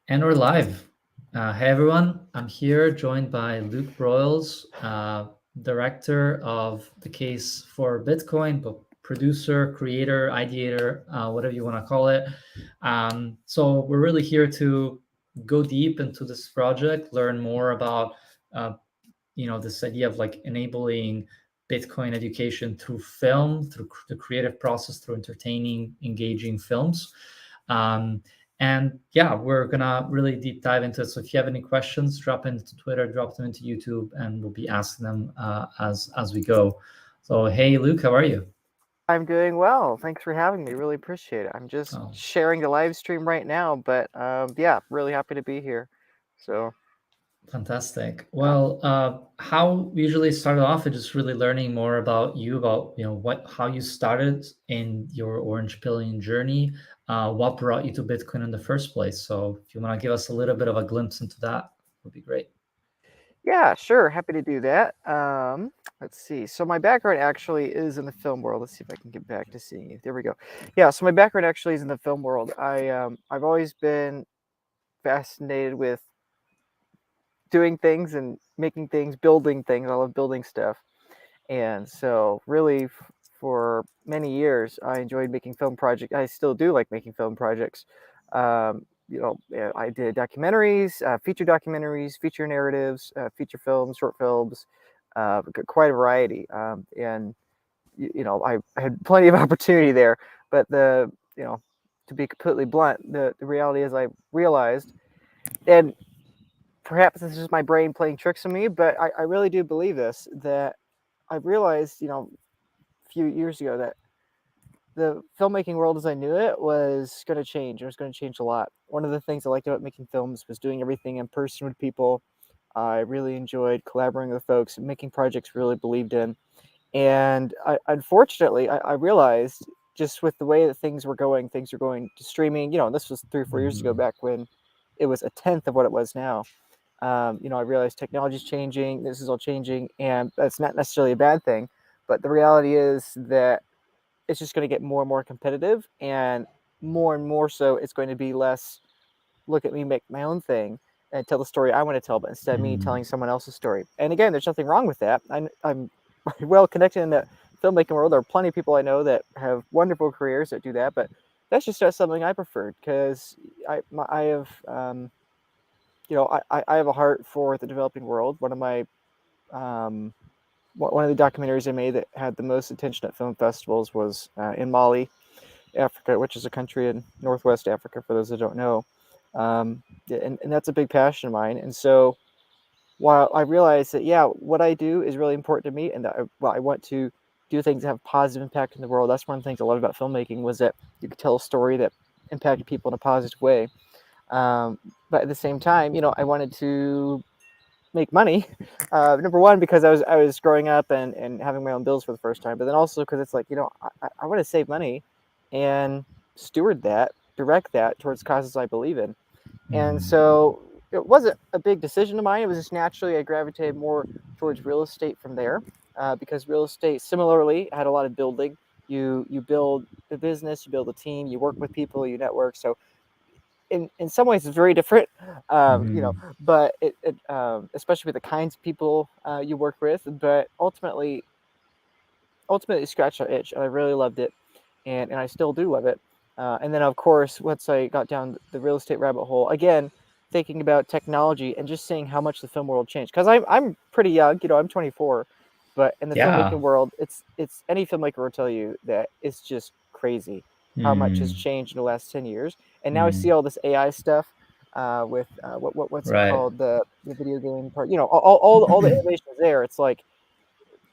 And we're live. Hey everyone, I'm here joined by Luke Broyles, director of the case for Bitcoin, but producer, creator, ideator, whatever you want to call it. So we're really here to go deep into this project, learn more about, uh, this idea of like enabling Bitcoin education through film, through the creative process, through entertaining, engaging films. Um, and yeah, we're gonna really deep dive into it. So if you have any questions, drop into Twitter, drop them into YouTube, and we'll be asking them as we go. So hey, Luke, how are you? I'm doing well. Thanks for having me. Really appreciate it. I'm just Oh, sharing the live stream right now, but yeah, really happy to be here. So, fantastic. uh, Well, how we usually start off is just really learning more about you, about how you started in your orange pilling journey, what brought you to Bitcoin in the first place. So if you want to give us a little bit of a glimpse into that, would be great. yeah, sure. Happy to do that. Let's see. So, my background actually is in the film world. Let's see if I can get back to seeing you. There we go. Yeah, so my background actually is in the film world. I've always been fascinated with doing things and making things, building things. I love building stuff. And so, really, for many years, I enjoyed making film projects. I still do like making film projects. I did documentaries, feature documentaries, feature narratives, feature films, short films, quite a variety. I had plenty of opportunity there. But to be completely blunt, the reality is I realized, and perhaps this is just my brain playing tricks on me, but I really do believe this, that I realized, few years ago that the filmmaking world as I knew it was going to change. It was going to change a lot. One of the things I liked about making films was doing everything in person with people. I really enjoyed collaborating with folks, making projects really believed in. And unfortunately, I realized just with the way that things were going to streaming. And this was 3 or 4 years ago, Mhm. back when it was a tenth of what it was now. I realized technology is changing. This is all changing, and that's not necessarily a bad thing. But the reality is that it's just going to get more and more competitive, and more so, it's going to be less. Look at me make my own thing and tell the story I want to tell, but instead of me Mhm. telling someone else's story. And again, there's nothing wrong with that. I'm well connected in the filmmaking world. There are plenty of people I know that have wonderful careers that do that, but that's just not something I preferred because I have I have a heart for the developing world. Um, One of the documentaries I made that had the most attention at film festivals was in Mali, Africa, which is a country in Northwest Africa, for those that don't know. And that's a big passion of mine. And so while I realize that, yeah, what I do is really important to me, and that I want to do things that have positive impact in the world. That's one of the things I love about filmmaking, was that you could tell a story that impacted people in a positive way. But at the same time, I wanted to make money. Number one, because I was growing up and having my own bills for the first time, but then also because it's like, I want to save money and steward that, direct that towards causes I believe in. And Mhm. so it wasn't a big decision of mine. It was just naturally I gravitated more towards real estate from there, because real estate similarly had a lot of building. You build the business, you build a team, you work with people, you network. So in some ways it's very different, Mhm. but especially with the kinds of people you work with, but ultimately scratched our itch, and I really loved it, and I still do love it. And then of course, once I got down the real estate rabbit hole again, thinking about technology and just seeing how much the film world changed, because I'm pretty young, I'm 24, but in the Yeah. filmmaking world, it's any filmmaker will tell you that it's just crazy how much has Mhm. changed in the last 10 years. And now I see Mhm. all this AI stuff, with what's it Right. called, the video game part, all the innovation is there. It's like,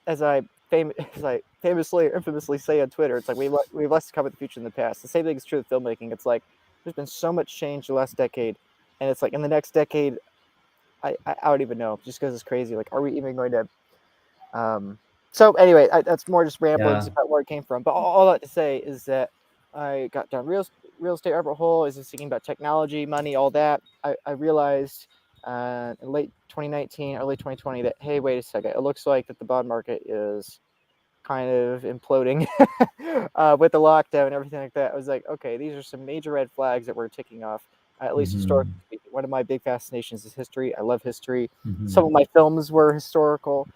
as I as I famously or infamously say on Twitter, it's like we've less to come with the future than the past. The same thing is true with filmmaking. It's like there's been so much change the last decade, and it's like in the next decade, I don't even know, just because it's crazy. Like, are we even going to? Um, so anyway, that's more just ramblings Yeah. about where it came from. But all that to say is that I got down real estate rabbit hole. Is just thinking about technology, money, all that. I realized in late 2019, early 2020 that, hey, wait a second, it looks like that the bond market is kind of imploding with the lockdown and everything like that. I was like, okay, these are some major red flags that we're ticking off. at least historically speaking. One of my big fascinations is history. I love history. Some Mhm. of my films were historical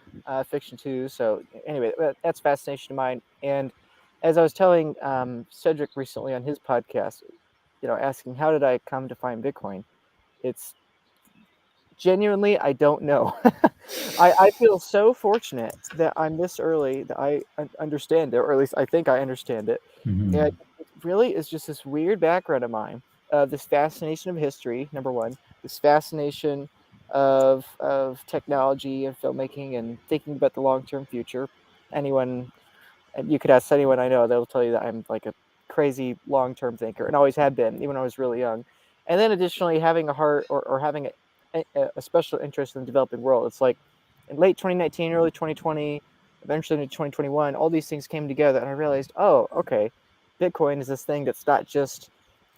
fiction too. So anyway, that's fascination of mine. And as I was telling Cedric recently on his podcast, asking how did I come to find Bitcoin, it's genuinely, I don't know. I feel so fortunate that I'm this early, that I understand it, or at least I think I understand it. And Mhm. it really is just this weird background of mine, this fascination of history, number one, this fascination of technology and filmmaking and thinking about the long-term future. Anyone, and you could ask anyone I know, they'll tell you that I'm like a crazy long-term thinker and always have been, even when I was really young. And then additionally, having a heart, or having a special interest in the developing world. It's like in late 2019, early 2020, eventually into 2021, all these things came together, and I realized, oh, okay, Bitcoin is this thing that's not just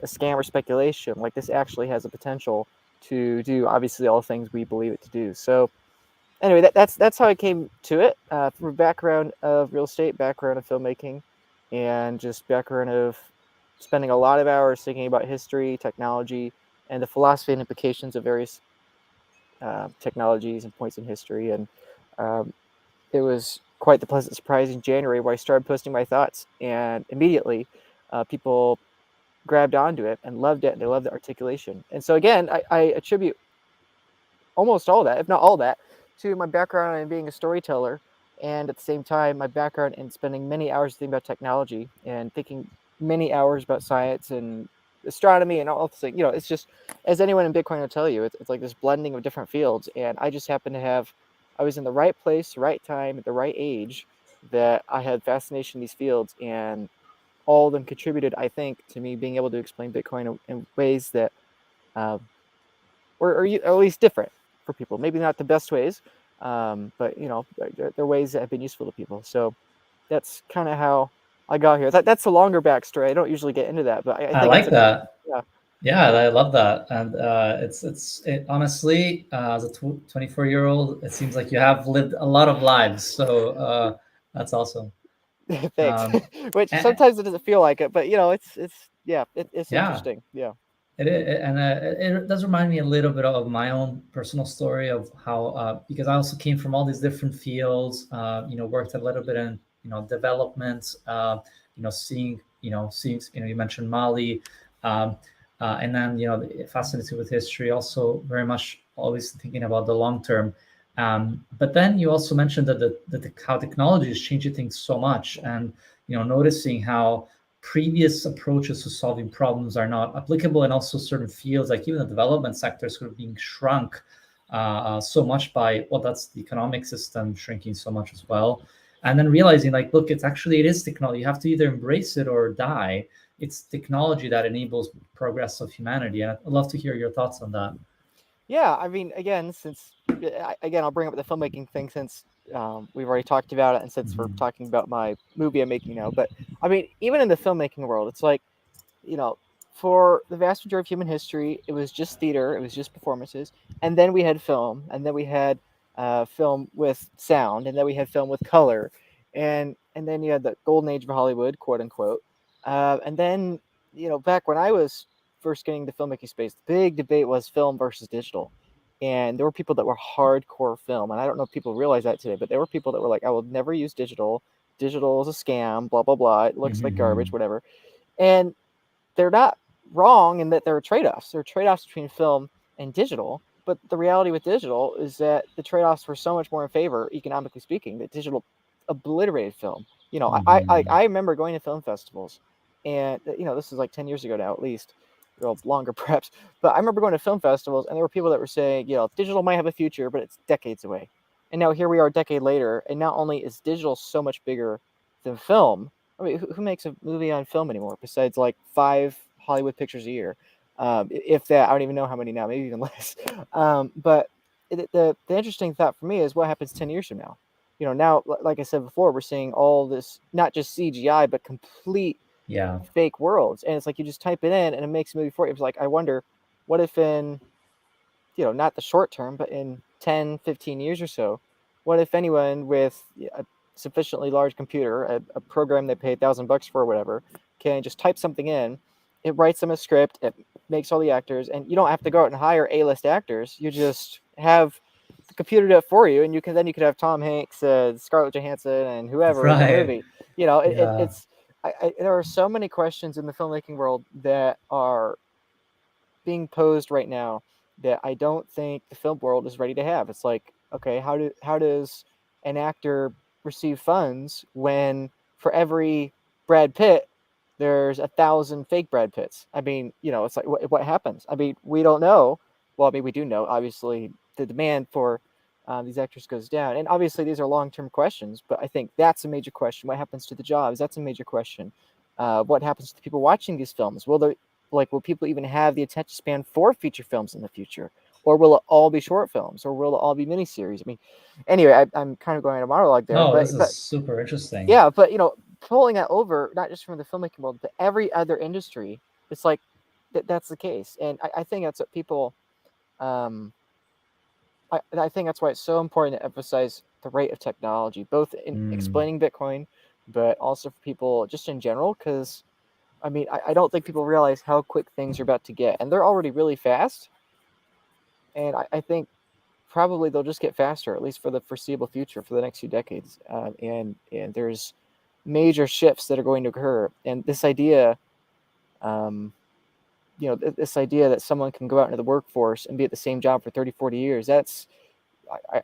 a scam or speculation. Like, this actually has a potential to do obviously all the things we believe it to do. So anyway, that's how I came to it, from a background of real estate, background of filmmaking, and just background of spending a lot of hours thinking about history, technology, and the philosophy and implications of various technologies and points in history. And um, it was quite the pleasant surprise in January where I started posting my thoughts, and immediately people grabbed onto it and loved it, and they loved the articulation. And so again, I attribute almost all that, if not all that, to my background in being a storyteller, and at the same time, my background in spending many hours thinking about technology and thinking many hours about science and astronomy and all this thing. It's just, as anyone in Bitcoin will tell you, it's like this blending of different fields. And I just happen to have, I was in the right place, right time, at the right age, that I had fascination in these fields, and all of them contributed, I think, to me being able to explain Bitcoin in ways that uh, or at least different for people. Maybe not the best ways, but they're ways that have been useful to people. So that's kind of how I got here. That's a longer backstory. I don't usually get into that, but I I think it's like a that. yeah. Yeah, I love that. And honestly, as a 24-year-old, it seems like you have lived a lot of lives. So that's awesome. Thanks. Um, Which and, sometimes it doesn't feel like it, but it's yeah, it's yeah, interesting. Yeah. it does remind me a little bit of my own personal story of how, because I also came from all these different fields, worked a little bit in, development, seeing, you mentioned Mali, um, and then, fascinated with history, also very much always thinking about the long term. But then you also mentioned that how technology is changing things so much, and, noticing how previous approaches to solving problems are not applicable, and also certain fields like even the development sector is sort of being shrunk so much by, well, that's the economic system shrinking so much as well. And then realizing, like, look, it is technology. You have to either embrace it or die. It's technology that enables progress of humanity, and I'd love to hear your thoughts on that. Yeah, I mean, again, again, I'll bring up the filmmaking thing since we've already talked about it, and since we're Mhm. talking about my movie I'm making now. But I mean, even in the filmmaking world, it's like, you know, for the vast majority of human history, it was just theater, it was just performances, and then we had film, and then we had film with sound, and then we had film with color, and then you had the golden age of Hollywood, quote unquote, and then back when I was first getting the filmmaking space, the big debate was film versus digital, and there were people that were hardcore film, and I don't know if people realize that today, but there were people that were like, I will never use digital. Digital is a scam, blah blah blah. It looks like garbage, Mhm. whatever. And they're not wrong in that there are trade-offs. There are trade-offs between film and digital, but the reality with digital is that the trade-offs were so much more in favor, economically speaking, that digital obliterated film. I remember going to film festivals, and this is like 10 years ago now, at least, well, longer perhaps. But I remember going to film festivals, and there were people that were saying, digital might have a future, but it's decades away. And now here we are, a decade later, and not only is digital so much bigger than film. I mean, who makes a movie on film anymore besides like 5 Hollywood pictures a year? If that, I don't even know how many now, maybe even less. But the interesting thought for me is what happens 10 years from now. Now, like I said before, we're seeing all this, not just CGI, but complete Yeah. fake worlds. And it's like you just type it in and it makes a movie for you. It's like, I wonder, what if in, not the short term, but in 10, 15 years or so, what if anyone with a sufficiently large computer, a program they pay $1,000 for or whatever, can just type something in, it writes them a script, it makes all the actors, and you don't have to go out and hire A-list actors. You just have the computer do it for you, and you could have Tom Hanks, Scarlett Johansson, and whoever in the Right. movie. You know, Yeah. there are so many questions in the filmmaking world that are being posed right now that I don't think the film world is ready to have. It's like, okay, how does an actor receive funds when for every Brad Pitt there's 1,000 fake Brad Pitts? I mean, you know, it's like what happens? I mean, we don't know. Well, I mean, we do know. Obviously, the demand for these actors goes down, and obviously these are long-term questions. But I think that's a major question. What happens to the jobs? That's a major question. What happens to the people watching these films? Will people even have the attention span for feature films in the future, or will it all be short films, or will it all be miniseries? I mean, anyway, I'm kind of going on a monologue there, No, but this is super interesting. yeah, but you know, pulling that over not just from the filmmaking world, but every other industry, it's like that's the case, and I think that's what people. Um, I think that's why it's so important to emphasize the rate of technology, both in Mm. explaining Bitcoin, but also for people just in general, because I mean, I don't think people realize how quick things are about to get, and they're already really fast. And I think probably they'll just get faster, at least for the foreseeable future, for the next few decades. And there's major shifts that are going to occur. And this idea, um, this idea that someone can go out into the workforce and be at the same job for 30, 40 years,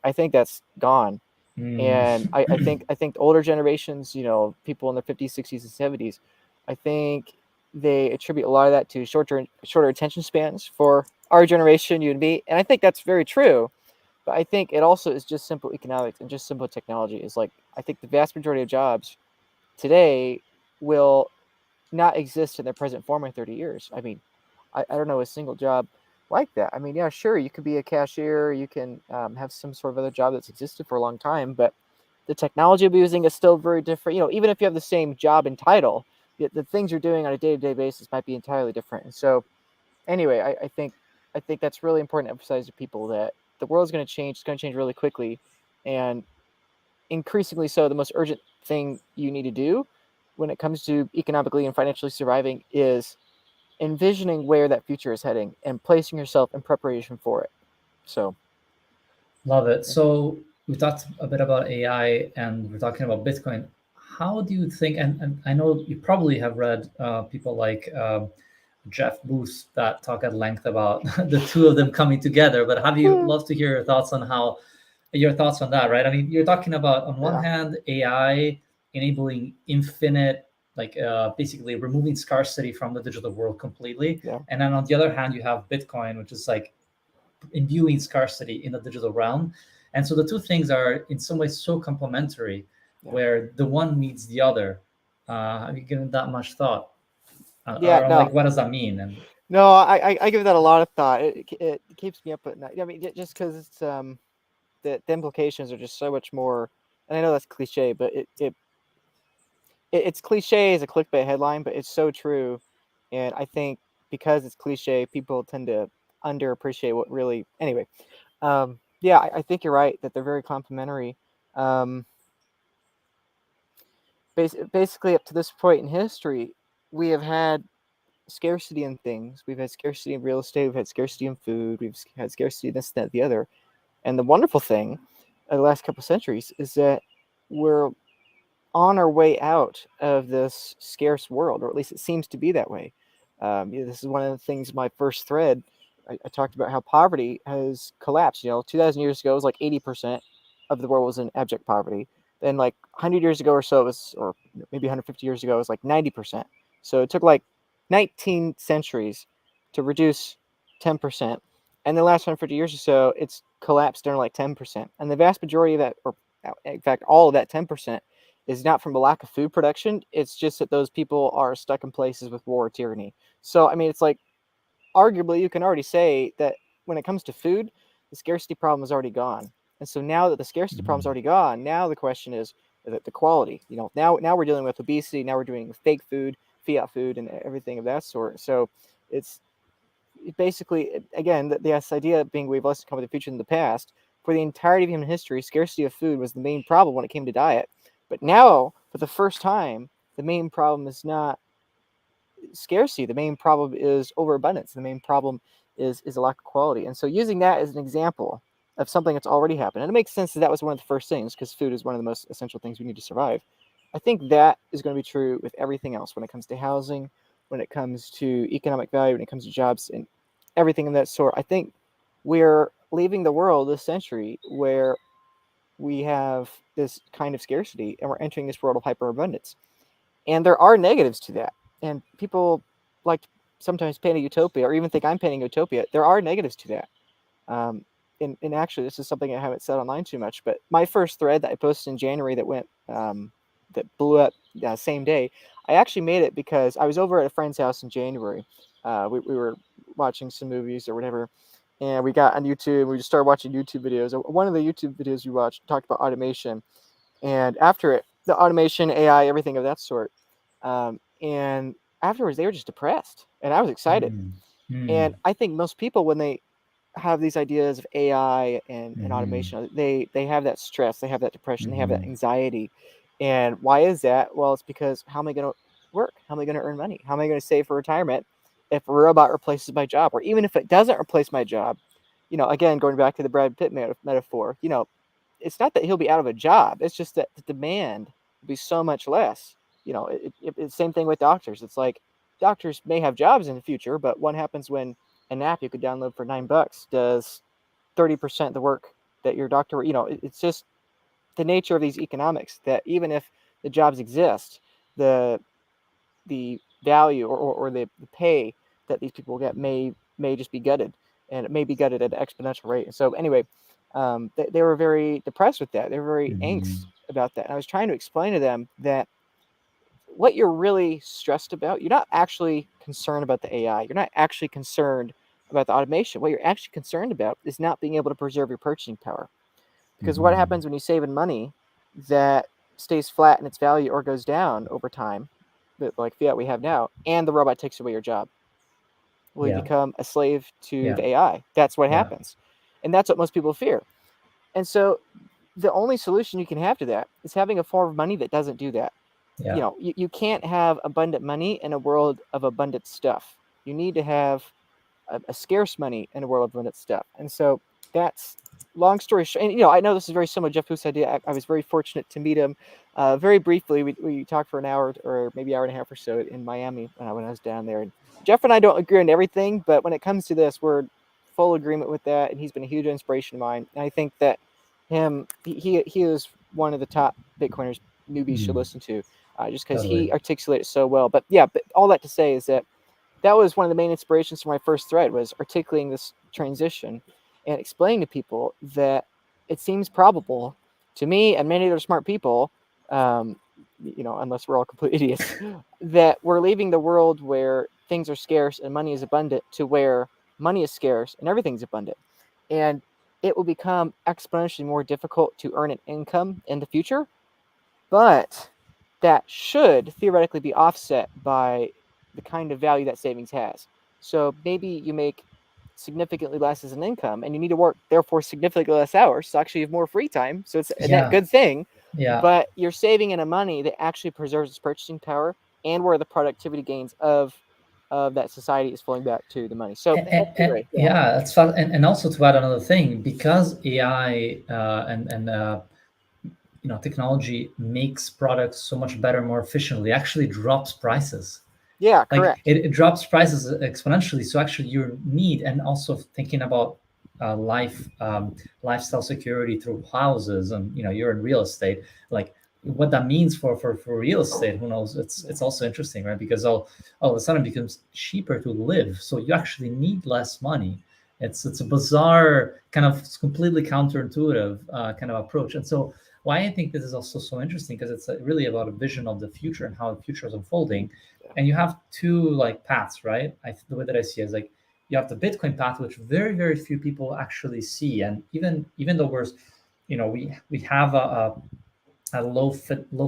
I think that's gone. Mm. And I think the older generations, you know, people in their 50s, 60s, and 70s, I think they attribute a lot of that to shorter attention spans for our generation, you and me. And I think that's very true. But I think it also is just simple economics and just simple technology. Is like I think the vast majority of jobs today will not exist in their present form in 30 years. I mean, I don't know a single job like that. I mean, yeah, sure, you could be a cashier, you can have some sort of other job that's existed for a long time, but the technology you'll be using is still very different. You know, even if you have the same job and title, the things you're doing on a day-to-day basis might be entirely different. And so, anyway, I think that's really important to emphasize to people that the world's going to change. It's going to change really quickly, and increasingly so. The most urgent thing you need to do when it comes to economically and financially surviving is envisioning where that future is heading and placing yourself in preparation for it. So, Love it. So we talked a bit about AI and we're talking about Bitcoin. How do you think, and I know you probably have read people like Jeff Booth that talk at length about the two of them coming together, but have you love to hear your thoughts on that, right? I mean, you're talking about on one yeah, hand, AI enabling infinite, like basically removing scarcity from the digital world completely. yeah, And then on the other hand, you have Bitcoin, which is like imbuing scarcity in the digital realm. And so the two things are in some ways so complementary, yeah, where the one needs the other. Have you given that much thought? yeah. Or No, like, what does that mean? And no, I give that a lot of thought. It keeps me up at night. I mean, just because it's the implications are just so much more. And I know that's cliche, but it's cliche as a clickbait headline, but it's so true. And I think because it's cliche, people tend to underappreciate what really. Anyway, yeah, I think you're right that they're very complementary. Um, basically, up to this point in history, we have had scarcity in things. We've had scarcity in real estate. We've had scarcity in food. We've had scarcity in this, that, the other. And the wonderful thing of the last couple of centuries is that we're on our way out of this scarce world, or at least it seems to be that way. This is one of the things. My first thread, I talked about how poverty has collapsed. You know, 2,000 years ago, it was like 80% of the world was in abject poverty. Then, like 100 years ago or so, it was, or maybe 150 years ago, it was like 90%. So it took like 19 centuries to reduce 10%. And the last 150 years or so, it's collapsed down to like 10%. And the vast majority of that, or in fact, all of that 10%, is not from a lack of food production. It's just that those people are stuck in places with war or tyranny. So, I mean, it's like arguably you can already say that when it comes to food, the scarcity problem is already gone. And so now that the scarcity problem is Mhm. already gone, now the question is the quality. You know, now we're dealing with obesity. Now we're doing fake food, fiat food, and everything of that sort. So it's basically again this idea being we've less in common with the future than the past. For the entirety of human history, scarcity of food was the main problem when it came to diet. But now, for the first time, the main problem is not scarcity. The main problem is overabundance. The main problem is a lack of quality. And so using that as an example of something that's already happened, and it makes sense that that was one of the first things, because food is one of the most essential things we need to survive. I think that is going to be true with everything else when it comes to housing, when it comes to economic value, when it comes to jobs, and everything of that sort. I think we're leaving the world this century where we have this kind of scarcity and we're entering this world of hyperabundance. And there are negatives to that. And people like to sometimes paint a utopia, or even think I'm painting a utopia. There are negatives to that. And actually, this is something I haven't said online too much, but my first thread that I posted in January that went that blew up same day, I actually made it because I was over at a friend's house in January. We were watching some movies or whatever, and we got on YouTube. We just started watching YouTube videos. One of the YouTube videos we watched talked about automation, and after it, the automation, AI, everything of that sort. And afterwards, they were just depressed, and I was excited. And I think most people, when they have these ideas of AI and automation, they have that stress, they have that depression, they have that anxiety. And why is that? Well, it's because how am I going to work? How am I going to earn money? How am I going to save for retirement if a robot replaces my job? Or even if it doesn't replace my job, again, going back to the Brad Pitt metaphor, it's not that he'll be out of a job. It's just that the demand will be so much less. It's same thing with doctors. It's like doctors may have jobs in the future, but what happens when an app you could download for $9 does 30% of the work that your doctor, it's just the nature of these economics, that even if the jobs exist, the value or the pay that these people get may just be gutted, and it may be gutted at an exponential rate. And so anyway, they were very depressed with that. They were very angst about that. And I was trying to explain to them that what you're really stressed about, you're not actually concerned about the AI. You're not actually concerned about the automation. What you're actually concerned about is not being able to preserve your purchasing power. Because what happens when you save in money that stays flat in its value or goes down over time, like fiat we have now, and the robot takes away your job? Will you become a slave to the AI? That's what happens. And that's what most people fear. And so the only solution you can have to that is having a form of money that doesn't do that. You can't have abundant money in a world of abundant stuff. You need to have a scarce money in a world of abundant stuff. And so that's long story short. And I know this is very similar to Jeff Booth's idea. I was very fortunate to meet him very briefly. We talked for an hour or maybe hour and a half or so in Miami when I was down there. And Jeff and I don't agree on everything, but when it comes to this, we're full agreement with that. And he's been a huge inspiration of mine. And I think that he is one of the top Bitcoiners newbies should listen to, just because he articulates so well. But all that to say is that was one of the main inspirations for my first thread, was articulating this transition and explaining to people that it seems probable to me and many other smart people, unless we're all complete idiots, that we're leaving the world where things are scarce and money is abundant to where money is scarce and everything's abundant. And it will become exponentially more difficult to earn an income in the future, but that should theoretically be offset by the kind of value that savings has. So maybe you make significantly less as an income and you need to work therefore significantly less hours, so actually you have more free time, so it's a net good thing. But you're saving in a money that actually preserves its purchasing power, and where the productivity gains of that society is flowing back to the money. So that's fun. And also, to add another thing, because AI and technology makes products so much better, more efficiently, actually drops prices. Correct. It drops prices exponentially. So actually your need, and also thinking about lifestyle security through houses, and you're in real estate, like what that means for real estate, who knows? It's also interesting, right? Because all of a sudden it becomes cheaper to live, so you actually need less money. It's a bizarre kind of completely counterintuitive kind of approach. And so why I think this is also so interesting, because it's really about a vision of the future and how the future is unfolding. And you have two paths, right? The way that I see it is you have the Bitcoin path, which very, very few people actually see. And even though we have a low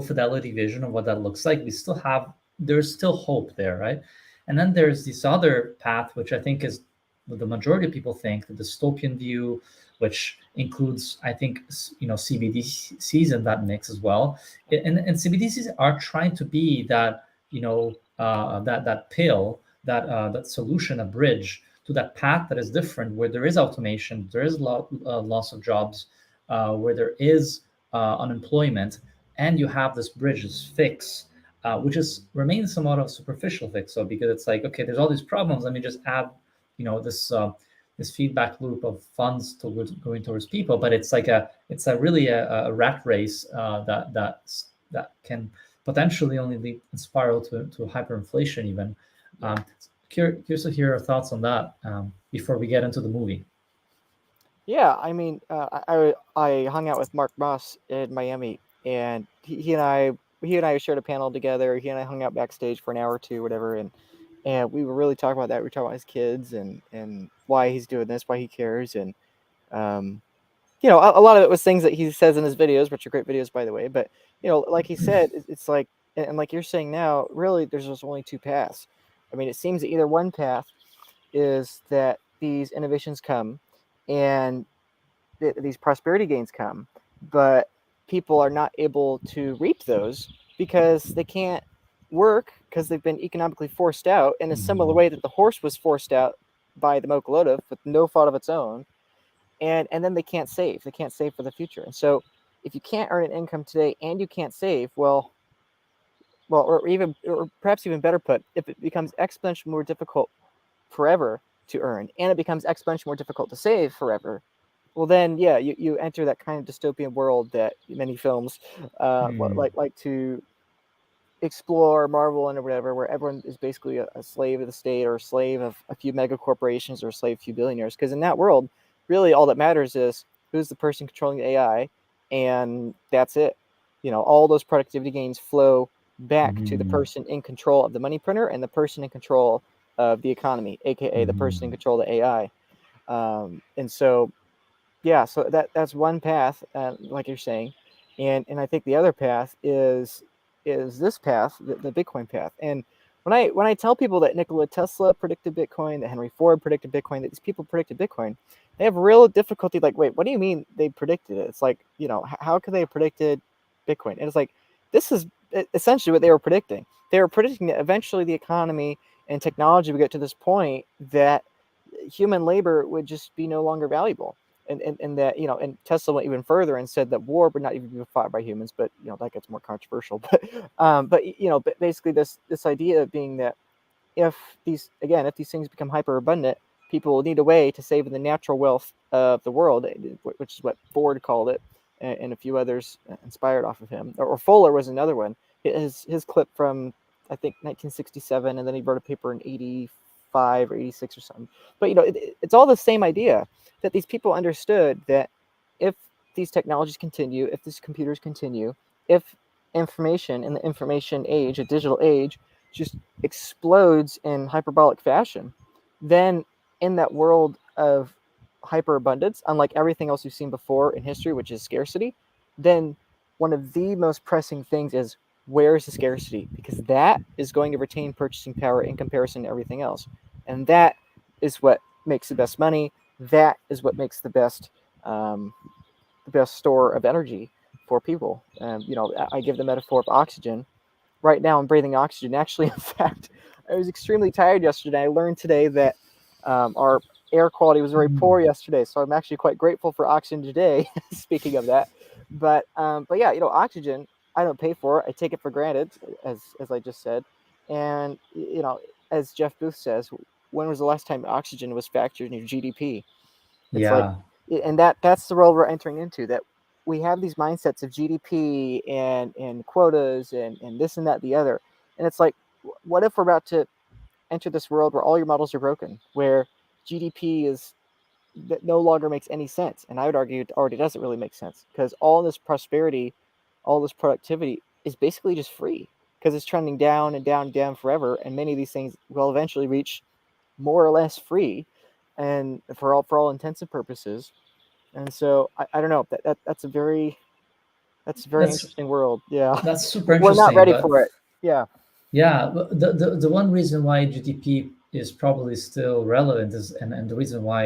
fidelity vision of what that looks like, there's still hope there, right? And then there's this other path, which I think is what the majority of people think, the dystopian view, which includes, I think, CBDCs in that mix as well. And CBDCs are trying to be that, that pill, that solution, a bridge to that path that is different, where there is automation, there is loss of jobs, where there is unemployment, and you have this bridge, this fix, which is remains somewhat of a superficial fix. So because it's like, okay, there's all these problems, let me just add, this feedback loop of funds going towards people, but it's like it's a really a rat race that can potentially only lead and spiral to hyperinflation even. Curious to hear your thoughts on that before we get into the movie. Yeah, I mean, I hung out with Mark Moss in Miami, and he and I shared a panel together. He and I hung out backstage for an hour or two, whatever, and we were really talking about that. We were talking about his kids and why he's doing this, why he cares, and um, a lot of it was things that he says in his videos, which are great videos, by the way. But like he said, it's like, and like you're saying now, really, there's just only two paths. I mean, it seems that either one path is that these innovations come and these prosperity gains come, but people are not able to reap those because they can't work because they've been economically forced out in a similar way that the horse was forced out by the locomotive with no fault of its own, and then they can't save for the future. And so if you can't earn an income today and you can't save, or perhaps even better put, if it becomes exponentially more difficult forever to earn and it becomes exponentially more difficult to save forever, well then yeah, you enter that kind of dystopian world that many films like to explore, marvel in, or whatever, where everyone is basically a slave of the state or a slave of a few mega corporations or a slave of a few billionaires. Because in that world, really all that matters is who's the person controlling the AI, and that's it. All those productivity gains flow back to the person in control of the money printer and the person in control of the economy, aka the person in control of the AI. And so, yeah, so that's one path, like you're saying, and I think the other path is this path, the Bitcoin path. And when I tell people that Nikola Tesla predicted Bitcoin, that Henry Ford predicted Bitcoin, that these people predicted Bitcoin, they have real difficulty. Like, wait, what do you mean they predicted it? It's like, how could they have predicted Bitcoin? And it's like, this is essentially what they were predicting. They were predicting that eventually the economy and technology would get to this point that human labor would just be no longer valuable. And that, and Tesla went even further and said that war would not even be fought by humans, but that gets more controversial. But basically this idea being that if these things become hyper abundant, people will need a way to save the natural wealth of the world, which is what Ford called it, and a few others inspired off of him. Or Fuller was another one. His clip from, I think, 1967, and then he wrote a paper in 85 or 86 or something. But it's all the same idea, that these people understood that if these technologies continue, if these computers continue, if information in the information age, a digital age, just explodes in hyperbolic fashion, then in that world of hyperabundance, unlike everything else we've seen before in history, which is scarcity, then one of the most pressing things is, where is the scarcity? Because that is going to retain purchasing power in comparison to everything else. And that is what makes the best money. That is what makes the best store of energy for people. I give the metaphor of oxygen. Right now, I'm breathing oxygen. Actually, in fact, I was extremely tired yesterday. I learned today that our air quality was very poor yesterday, so I'm actually quite grateful for oxygen today. Speaking of that, but yeah, oxygen, I don't pay for it. I take it for granted, as I just said. And as Jeff Booth says, when was the last time oxygen was factored in your GDP? It's like, and that's the world we're entering into, that we have these mindsets of GDP and quotas and this and that, the other. And it's like, what if we're about to enter this world where all your models are broken, where GDP that no longer makes any sense? And I would argue it already doesn't really make sense, because all this prosperity, all this productivity is basically just free, because it's trending down and down and down forever. And many of these things will eventually reach more or less free, and for all intents and purposes. And so I don't know, that's a very interesting world. Yeah, That's super we're not interesting. ready But for it. Yeah. but the one reason why GDP is probably still relevant is, and the reason why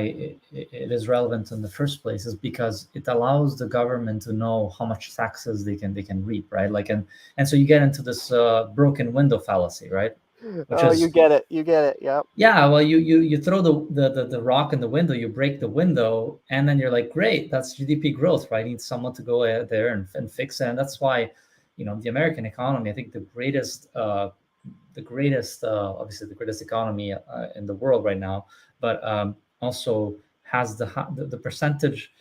it is relevant in the first place, is because it allows the government to know how much taxes they can reap, right? Like, and so you get into this broken window fallacy, right? which Oh, you is get it. You get it. Yep. yeah, well, you throw the rock in the window, you break the window, and then you're like, great, that's GDP growth, right? I need someone to go out there and fix it, and that's why, the American economy, I think the greatest, obviously the greatest economy in the world right now, but also has the percentage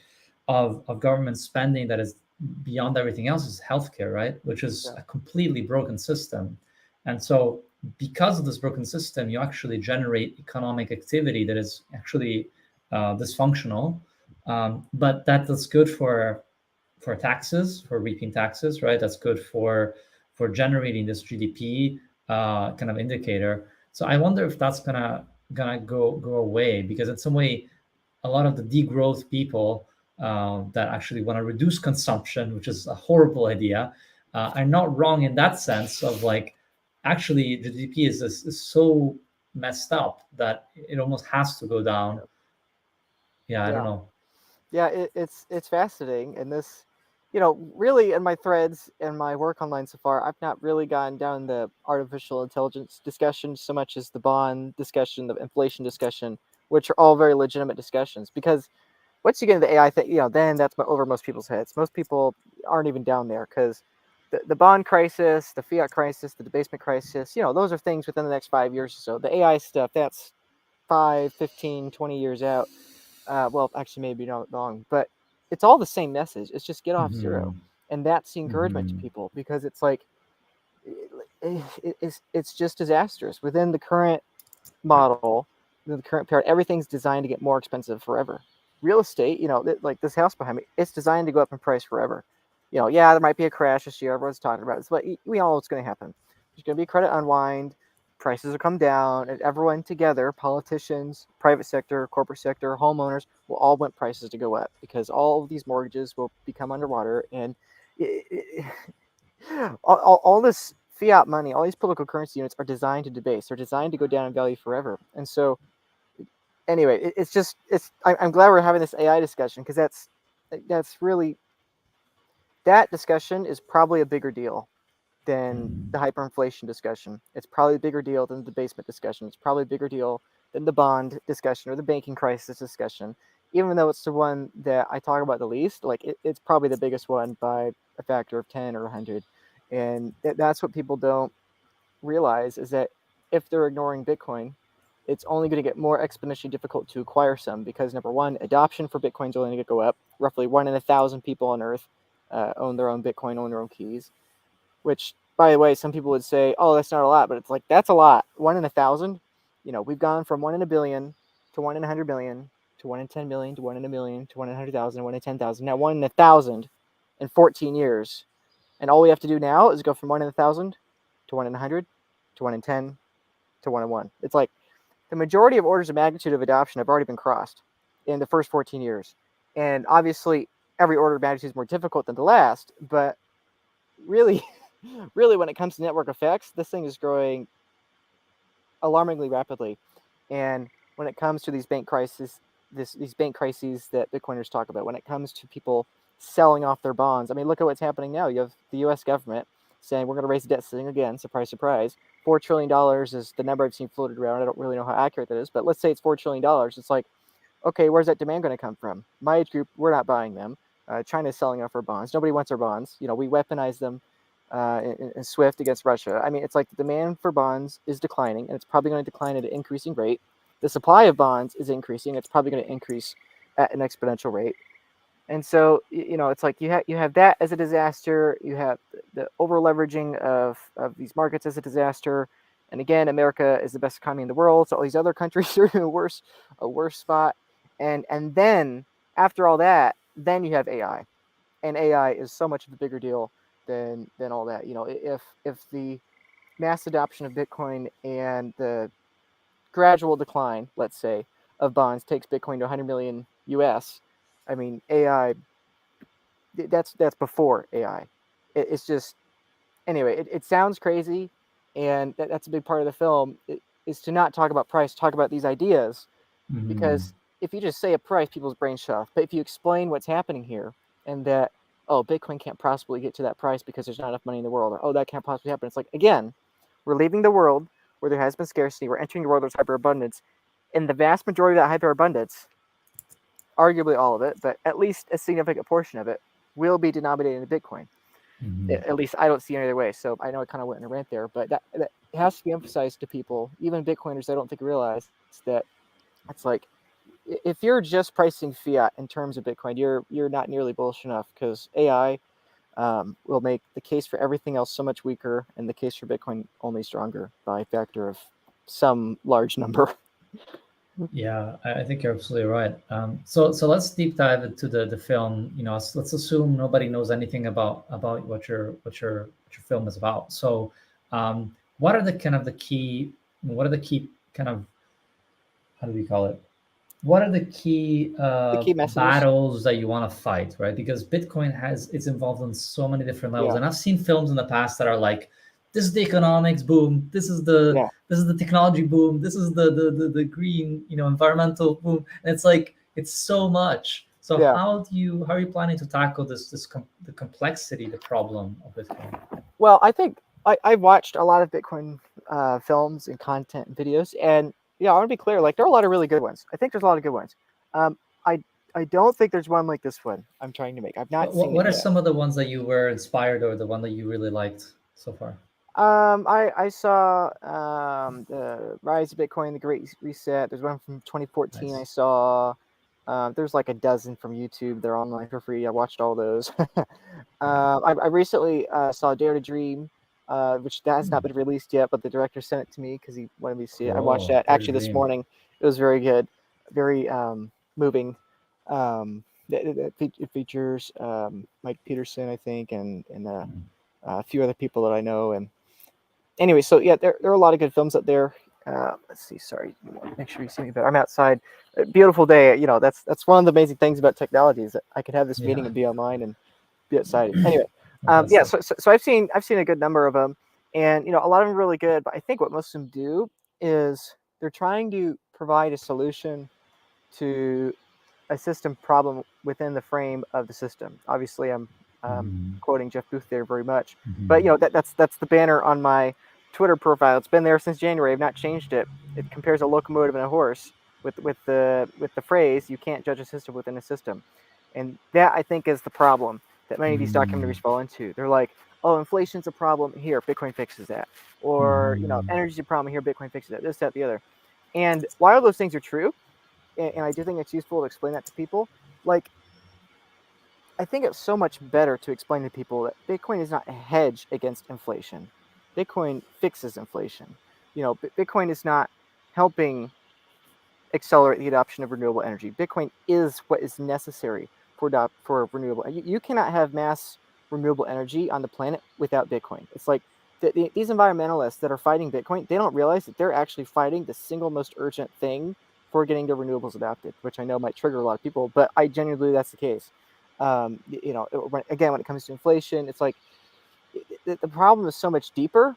of government spending that is beyond everything else is healthcare, right? Which is Yeah. a completely broken system. And so, because of this broken system, you actually generate economic activity that is actually dysfunctional. But that's good for taxes, for reaping taxes, right? That's good for generating this GDP kind of indicator. So I wonder if that's gonna go away, because in some way, a lot of the degrowth people that actually want to reduce consumption, which is a horrible idea, are not wrong in that sense of like, actually the GDP is so messed up that it almost has to go down. Yeah, I don't Yeah. know. Yeah, it's fascinating, and this, really in my threads and my work online so far, I've not really gone down the artificial intelligence discussion so much as the bond discussion, the inflation discussion, which are all very legitimate discussions. Because once you get into the AI thing, then that's over most people's heads. Most people aren't even down there because the bond crisis, the fiat crisis, the debasement crisis, those are things within the next 5 years or so. The AI stuff, that's 5, 15, 20 years out. Well, actually, maybe not long, but it's all the same message. It's just get off zero, Hmm. and that's the encouragement to Hmm. people, because it's like it's just disastrous within the current model, the current period. Everything's designed to get more expensive forever. Real estate, like this house behind me, it's designed to go up in price forever. Yeah, there might be a crash this year. Everyone's talking about this, but we all know what's going to happen. There's going to be a credit unwind. Prices will come down, and everyone together, politicians, private sector, corporate sector, homeowners, will all want prices to go up because all of these mortgages will become underwater, and all this fiat money, all these political currency units are designed to debase. They're designed to go down in value forever. And so, anyway, I'm glad we're having this AI discussion, because that's really, that discussion is probably a bigger deal than the hyperinflation discussion. It's probably a bigger deal than the debasement discussion. It's probably a bigger deal than the bond discussion or the banking crisis discussion. Even though it's the one that I talk about the least, like it's probably the biggest one by a factor of 10 or 100. And that's what people don't realize, is that if they're ignoring Bitcoin, it's only going to get more exponentially difficult to acquire some, because number one, adoption for Bitcoin is only going to go up. Roughly 1 in 1,000 people on Earth own their own Bitcoin, own their own keys. Which, by the way, some people would say, "Oh, that's not a lot," but it's like, that's a lot. 1 in 1,000. We've gone from 1 in 1 billion to 1 in 100 million to 1 in 10 million to 1 in 1 million to 1 in 100,000, 1 in 10,000. Now 1 in 1,000 in 14 years, and all we have to do now is go from 1 in 1,000 to 1 in 100 to 1 in 10 to 1 in 1. It's like the majority of orders of magnitude of adoption have already been crossed in the first 14 years, and obviously every order of magnitude is more difficult than the last, but really, really, when it comes to network effects, this thing is growing alarmingly rapidly. And when it comes to these bank crises, these bank crises that Bitcoiners talk about, when it comes to people selling off their bonds, I mean, look at what's happening now. You have the U.S. government saying we're going to raise the debt ceiling again. Surprise, surprise. $4 trillion is the number I've seen floated around. I don't really know how accurate that is, but let's say it's $4 trillion. It's like, okay, where's that demand going to come from? My age group, we're not buying them. China is selling off our bonds. Nobody wants our bonds. We weaponize them in SWIFT against Russia. I mean, it's like the demand for bonds is declining, and it's probably going to decline at an increasing rate. The supply of bonds is increasing. It's probably going to increase at an exponential rate. And so, it's like you have that as a disaster. You have the over leveraging of these markets as a disaster. And again, America is the best economy in the world, so all these other countries are in a worse spot. And then after all that, then you have AI, and AI is so much of a bigger deal than all that. If the mass adoption of Bitcoin and the gradual decline, let's say, of bonds takes Bitcoin to 100 million US, I mean, AI, that's before AI. It's just, anyway, it sounds crazy, and that's a big part of the film, is to not talk about price, talk about these ideas, Hmm. because if you just say a price, people's brains shut off. But if you explain what's happening here, and that, oh, Bitcoin can't possibly get to that price because there's not enough money in the world, or oh, that can't possibly happen, it's like, again, we're leaving the world where there has been scarcity. We're entering a world where there's hyperabundance. And the vast majority of that hyperabundance, arguably all of it, but at least a significant portion of it, will be denominated in Bitcoin. At least I don't see any other way. So I know I kind of went in a rant there, but that has to be emphasized to people, even Bitcoiners. I don't think realize that it's like, if you're just pricing fiat in terms of Bitcoin, you're not nearly bullish enough, because AI will make the case for everything else so much weaker, and the case for Bitcoin only stronger by a factor of some large number. Yeah, I think you're absolutely right. So let's deep dive into the film. Let's assume nobody knows anything about what your film is about. So, what are the key kind of, how do we call it? What are the key messages. battles that you want to fight, right? Because Bitcoin it's involved on so many different levels, and I've seen films in the past that are like, this is the economics boom, this is the technology boom, this is the green, environmental boom, and it's like, it's so much. So how are you planning to tackle the complexity, the problem of Bitcoin? Well, I think I've watched a lot of Bitcoin films and content and videos, and I want to be clear, like, there are a lot of really good ones. I think there's a lot of good ones. I don't think there's one like this one I'm trying to make. I've not seen it What are yet. some of the ones that you were inspired, or the one that you really liked so far? I saw the Rise of Bitcoin, the Great Reset. There's one from 2014. Nice. I saw. There's like a dozen from YouTube. They're online for free. I watched all those. I recently saw Dare to Dream, which has not been released yet, but the director sent it to me because he wanted me to see it. I watched that actually this morning. It was very good, very moving. It features Mike Peterson, I think, and a few other people that I know. And anyway, so yeah, there are a lot of good films up there. Let's see. Sorry, make sure you see me better. I'm outside. A beautiful day. That's one of the amazing things about technology, is that I could have this meeting and be online and be outside. Anyway, So I've seen a good number of them, and a lot of them are really good. But I think what most of them do is they're trying to provide a solution to a system problem within the frame of the system. Obviously, I'm quoting Jeff Booth there very much, but that's the banner on my Twitter profile. It's been there since January. I've not changed it. It compares a locomotive and a horse with the phrase, "You can't judge a system within a system," and that, I think, is the problem that many of these documentaries fall into. They're like, "Oh, inflation's a problem here, Bitcoin fixes that," or energy's a problem here, Bitcoin fixes that. This, that, the other. And while those things are true, and I do think it's useful to explain that to people, like, I think it's so much better to explain to people that Bitcoin is not a hedge against inflation. Bitcoin fixes inflation. Bitcoin is not helping accelerate the adoption of renewable energy. Bitcoin is what is necessary for renewable. You cannot have mass renewable energy on the planet without Bitcoin. It's like these environmentalists that are fighting Bitcoin, they don't realize that they're actually fighting the single most urgent thing for getting the renewables adopted, which I know might trigger a lot of people, but I genuinely believe that's the case. When it comes to inflation, it's like the problem is so much deeper,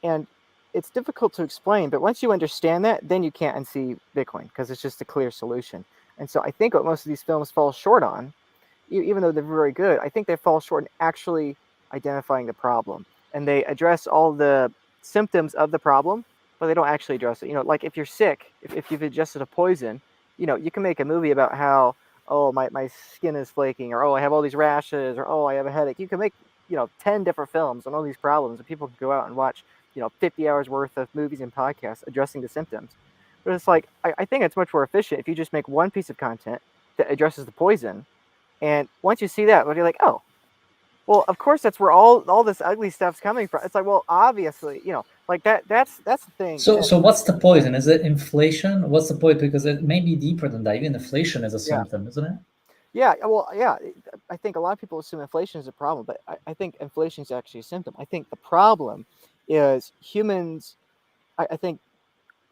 and it's difficult to explain. But once you understand that, then you can't unsee Bitcoin, because it's just a clear solution. And so I think what most of these films fall short on, even though they're very good, I think they fall short in actually identifying the problem. And they address all the symptoms of the problem, but they don't actually address it. Like, if you're sick, if you've ingested a poison, you can make a movie about how, oh, my skin is flaking, or, oh, I have all these rashes, or, oh, I have a headache. You can make 10 different films on all these problems, and people can go out and watch 50 hours worth of movies and podcasts addressing the symptoms. But it's like, I think it's much more efficient if you just make one piece of content that addresses the poison, and once you see that, you're like, oh, well, of course, that's where all this ugly stuff's coming from. It's like, well, obviously, like that's the thing. So what's the poison? Is it inflation? What's the point? Because it may be deeper than that. Even inflation is a symptom, isn't it? Yeah, well, yeah. I think a lot of people assume inflation is a problem, but I think inflation is actually a symptom. I think the problem is humans. I think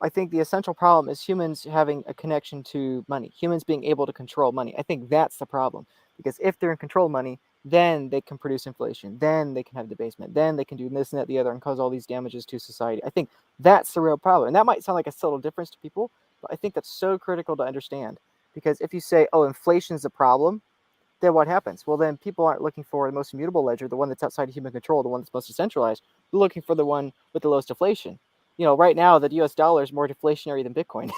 the essential problem is humans having a connection to money, humans being able to control money. I think that's the problem, because if they're in control of money, then they can produce inflation, then they can have debasement, then they can do this and that, the other, and cause all these damages to society. I think that's the real problem. And that might sound like a subtle difference to people, but I think that's so critical to understand. Because if you say, oh, inflation is a problem, then what happens? Well, then people aren't looking for the most immutable ledger, the one that's outside of human control, the one that's most decentralized. They're looking for the one with the lowest inflation. right now the US dollar is more deflationary than Bitcoin.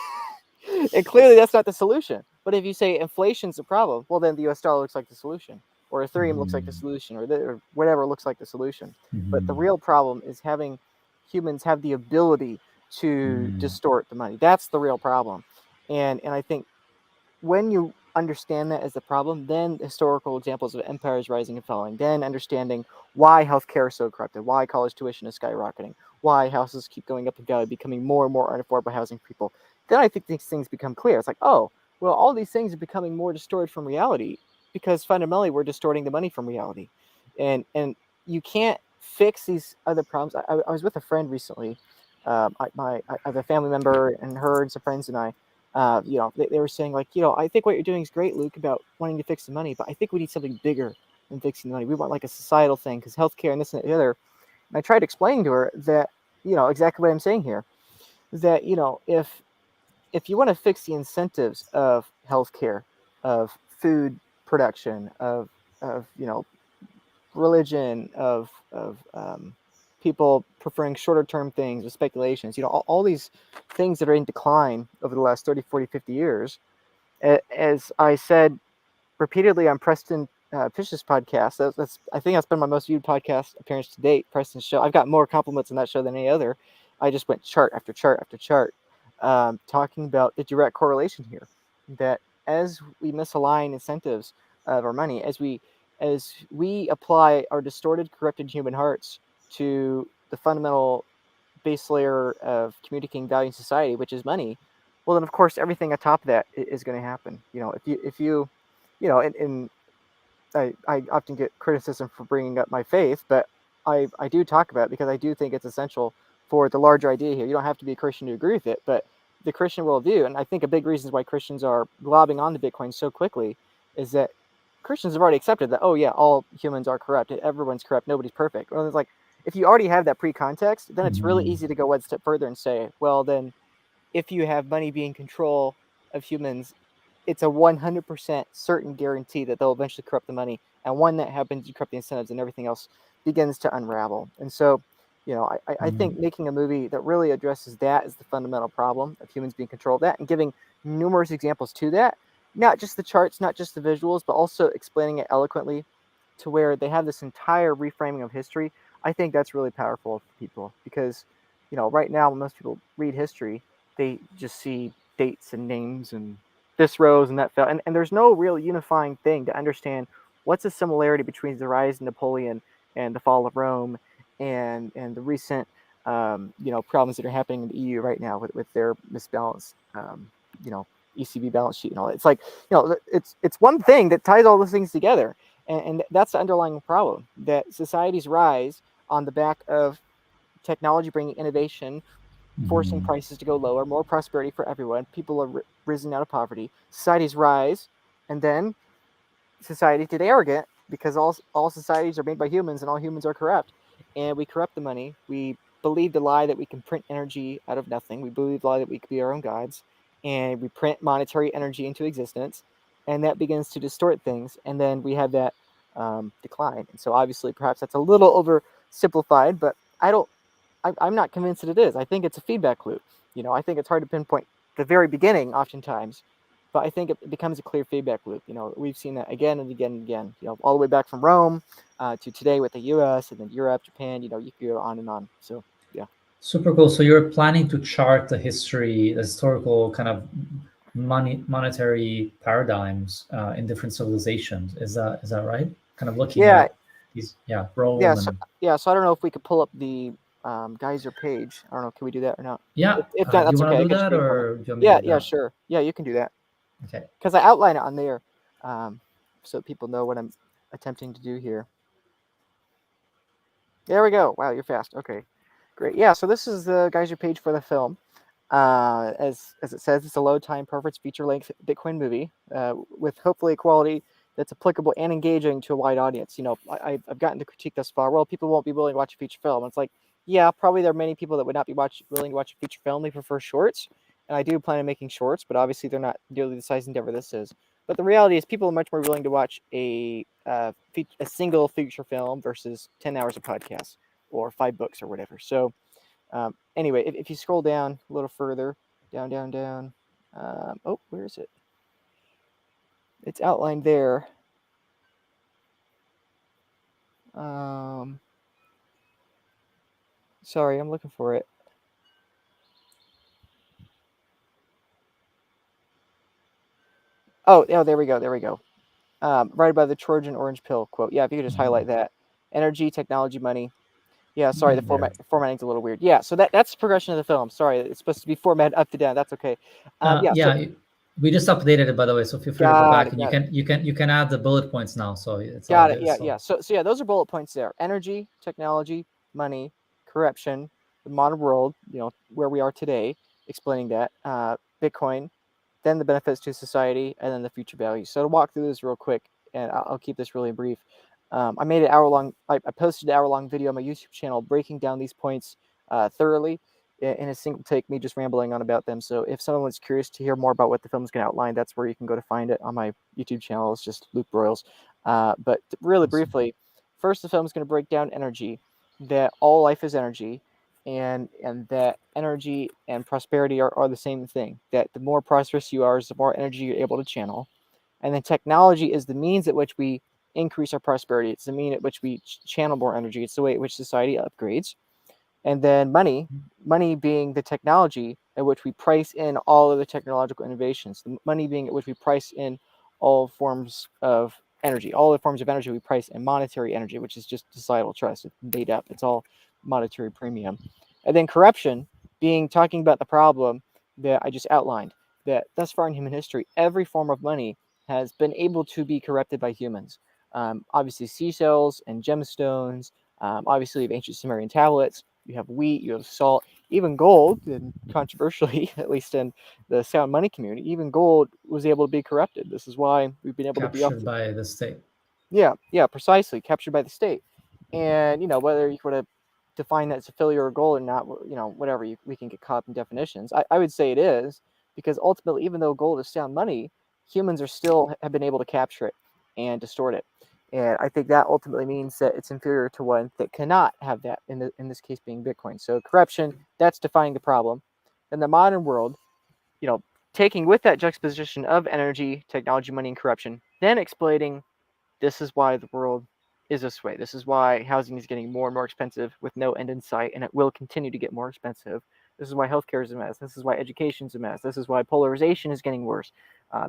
And clearly that's not the solution. But if you say inflation's the problem, well, then the US dollar looks like the solution, or Ethereum looks like the solution, or whatever looks like the solution. But the real problem is having humans have the ability to distort the money. That's the real problem. And I think when you understand that as the problem, then historical examples of empires rising and falling, then understanding why healthcare is so corrupted, why college tuition is skyrocketing, why houses keep going up in value, becoming more and more unaffordable housing for people, then I think these things become clear. It's like, oh, well, all these things are becoming more distorted from reality because fundamentally we're distorting the money from reality. And you can't fix these other problems. I was with a friend recently. I have a family member and her and some friends and I, they were saying like, I think what you're doing is great, Luke, about wanting to fix the money, but I think we need something bigger than fixing the money. We want like a societal thing because healthcare and this and the other. And I tried explaining to her that, exactly what I'm saying here, that, if you want to fix the incentives of healthcare, of food production, of religion, of people preferring shorter term things, with speculations, all these things that are in decline over the last 30, 40, 50 years. As I said repeatedly on Preston Fish's podcast, I think that's been my most viewed podcast appearance to date, Preston's show. I've got more compliments on that show than any other. I just went chart after chart after chart, talking about the direct correlation here, that as we misalign incentives of our money, as we apply our distorted, corrupted human hearts to the fundamental base layer of communicating value in society, which is money, well, then of course everything atop that is going to happen. If you, and I often get criticism for bringing up my faith, but I do talk about it because I do think it's essential for the larger idea here. You don't have to be a Christian to agree with it, but the Christian worldview, and I think a big reason why Christians are globbing onto Bitcoin so quickly is that Christians have already accepted that, oh yeah, all humans are corrupt, everyone's corrupt, nobody's perfect. Well, it's like, if you already have that pre-context, then it's really easy to go one step further and say, well, then if you have money being control of humans, it's a 100% certain guarantee that they'll eventually corrupt the money. And when that happens, you corrupt the incentives and everything else begins to unravel. And so, I think making a movie that really addresses that as the fundamental problem of humans being controlled, that, and giving numerous examples to that, not just the charts, not just the visuals, but also explaining it eloquently to where they have this entire reframing of history. I think that's really powerful for people because, right now when most people read history, they just see dates and names and this rose and that fell, and there's no real unifying thing to understand what's the similarity between the rise of Napoleon and the fall of Rome and the recent problems that are happening in the EU right now with their misbalanced ECB balance sheet and all that. It's like, it's one thing that ties all those things together, and that's the underlying problem, that societies rise on the back of technology bringing innovation, forcing prices to go lower, more prosperity for everyone. People are risen out of poverty. Societies rise, and then societies get arrogant because all societies are made by humans and all humans are corrupt. And we corrupt the money. We believe the lie that we can print energy out of nothing. We believe the lie that we could be our own gods. And we print monetary energy into existence. And that begins to distort things. And then we have that decline. And so obviously, perhaps that's a little oversimplified, but I'm not convinced that it is. I think it's a feedback loop. I think it's hard to pinpoint the very beginning oftentimes, but I think it becomes a clear feedback loop. We've seen that again and again and again, all the way back from Rome to today with the US and then Europe, Japan, you could go on and on. So, yeah. Super cool. So you're planning to chart the historical kind of monetary paradigms in different civilizations. Is that right? Kind of looking Yeah. at these, Rome. Yeah. So I don't know if we could pull up the Geyser page. I don't know. Can we do that or not? Yeah. If not, that's you want okay. to do that, or do you want me to do Yeah, that? sure. Yeah, you can do that. Okay. Because I outline it on there, so people know what I'm attempting to do here. There we go. Wow, you're fast. Okay, great. Yeah, so this is the Geyser page for the film. As it says, it's a low time, perfect feature-length Bitcoin movie with hopefully a quality that's applicable and engaging to a wide audience. I've gotten the critique thus far. Well, people won't be willing to watch a feature film. It's like, yeah, probably there are many people that would not be willing to watch a feature film. They prefer shorts, and I do plan on making shorts, but obviously they're not nearly the size endeavor this is. But the reality is, people are much more willing to watch a single feature film versus 10 hours of podcasts or 5 books or whatever. So Anyway, if you scroll down a little further, down. Where is it? It's outlined there. Sorry, I'm looking for it. Oh, there we go. Right above the Trojan orange pill quote. Yeah, if you could just highlight that. Energy, technology, money. Yeah, sorry, the formatting's a little weird. Yeah, so that's the progression of the film. Sorry, it's supposed to be formatted up to down. That's okay. We just updated it, by the way, so feel free to go back and you can add the bullet points now. So it's all good. Yeah. So those are bullet points there. Energy, technology, money, corruption, the modern world, where we are today, explaining that, Bitcoin, then the benefits to society, and then the future value. So to walk through this real quick, and I'll keep this really brief. I made an hour-long, I posted an hour-long video on my YouTube channel breaking down these points thoroughly in a single take, me just rambling on about them. So if someone was curious to hear more about what the film's going to outline, that's where you can go to find it on my YouTube channel. It's just Luke Broyles. But really briefly, first the film's going to break down energy, that all life is energy, and that energy and prosperity are the same thing, that the more prosperous you are is the more energy you're able to channel. And then technology is the means at which we increase our prosperity. It's the mean at which we channel more energy. It's the way at which society upgrades. And then money being the technology at which we price in all of the technological innovations. The money being at which we price in all forms of energy. All the forms of energy we price in monetary energy, which is just societal trust. It's made up. It's all monetary premium. And then corruption being talking about the problem that I just outlined, that thus far in human history, every form of money has been able to be corrupted by humans. Obviously, seashells and gemstones. Obviously, you have ancient Sumerian tablets. You have wheat, you have salt, even gold, and controversially, at least in the sound money community, even gold was able to be corrupted. This is why we've been able to be captured by the state. Yeah, precisely, captured by the state. And, whether you would have defined that as a failure or goal or not, whatever, we can get caught up in definitions. I would say it is, because ultimately, even though gold is sound money, humans have been able to capture it and distort it. And I think that ultimately means that it's inferior to one that cannot have that, in this case being Bitcoin. So corruption, that's defining the problem. In the modern world, taking with that juxtaposition of energy, technology, money, and corruption, then exploiting, this is why the world is this way. This is why housing is getting more and more expensive with no end in sight, and it will continue to get more expensive. This is why healthcare is a mess. This is why education is a mess. This is why polarization is getting worse.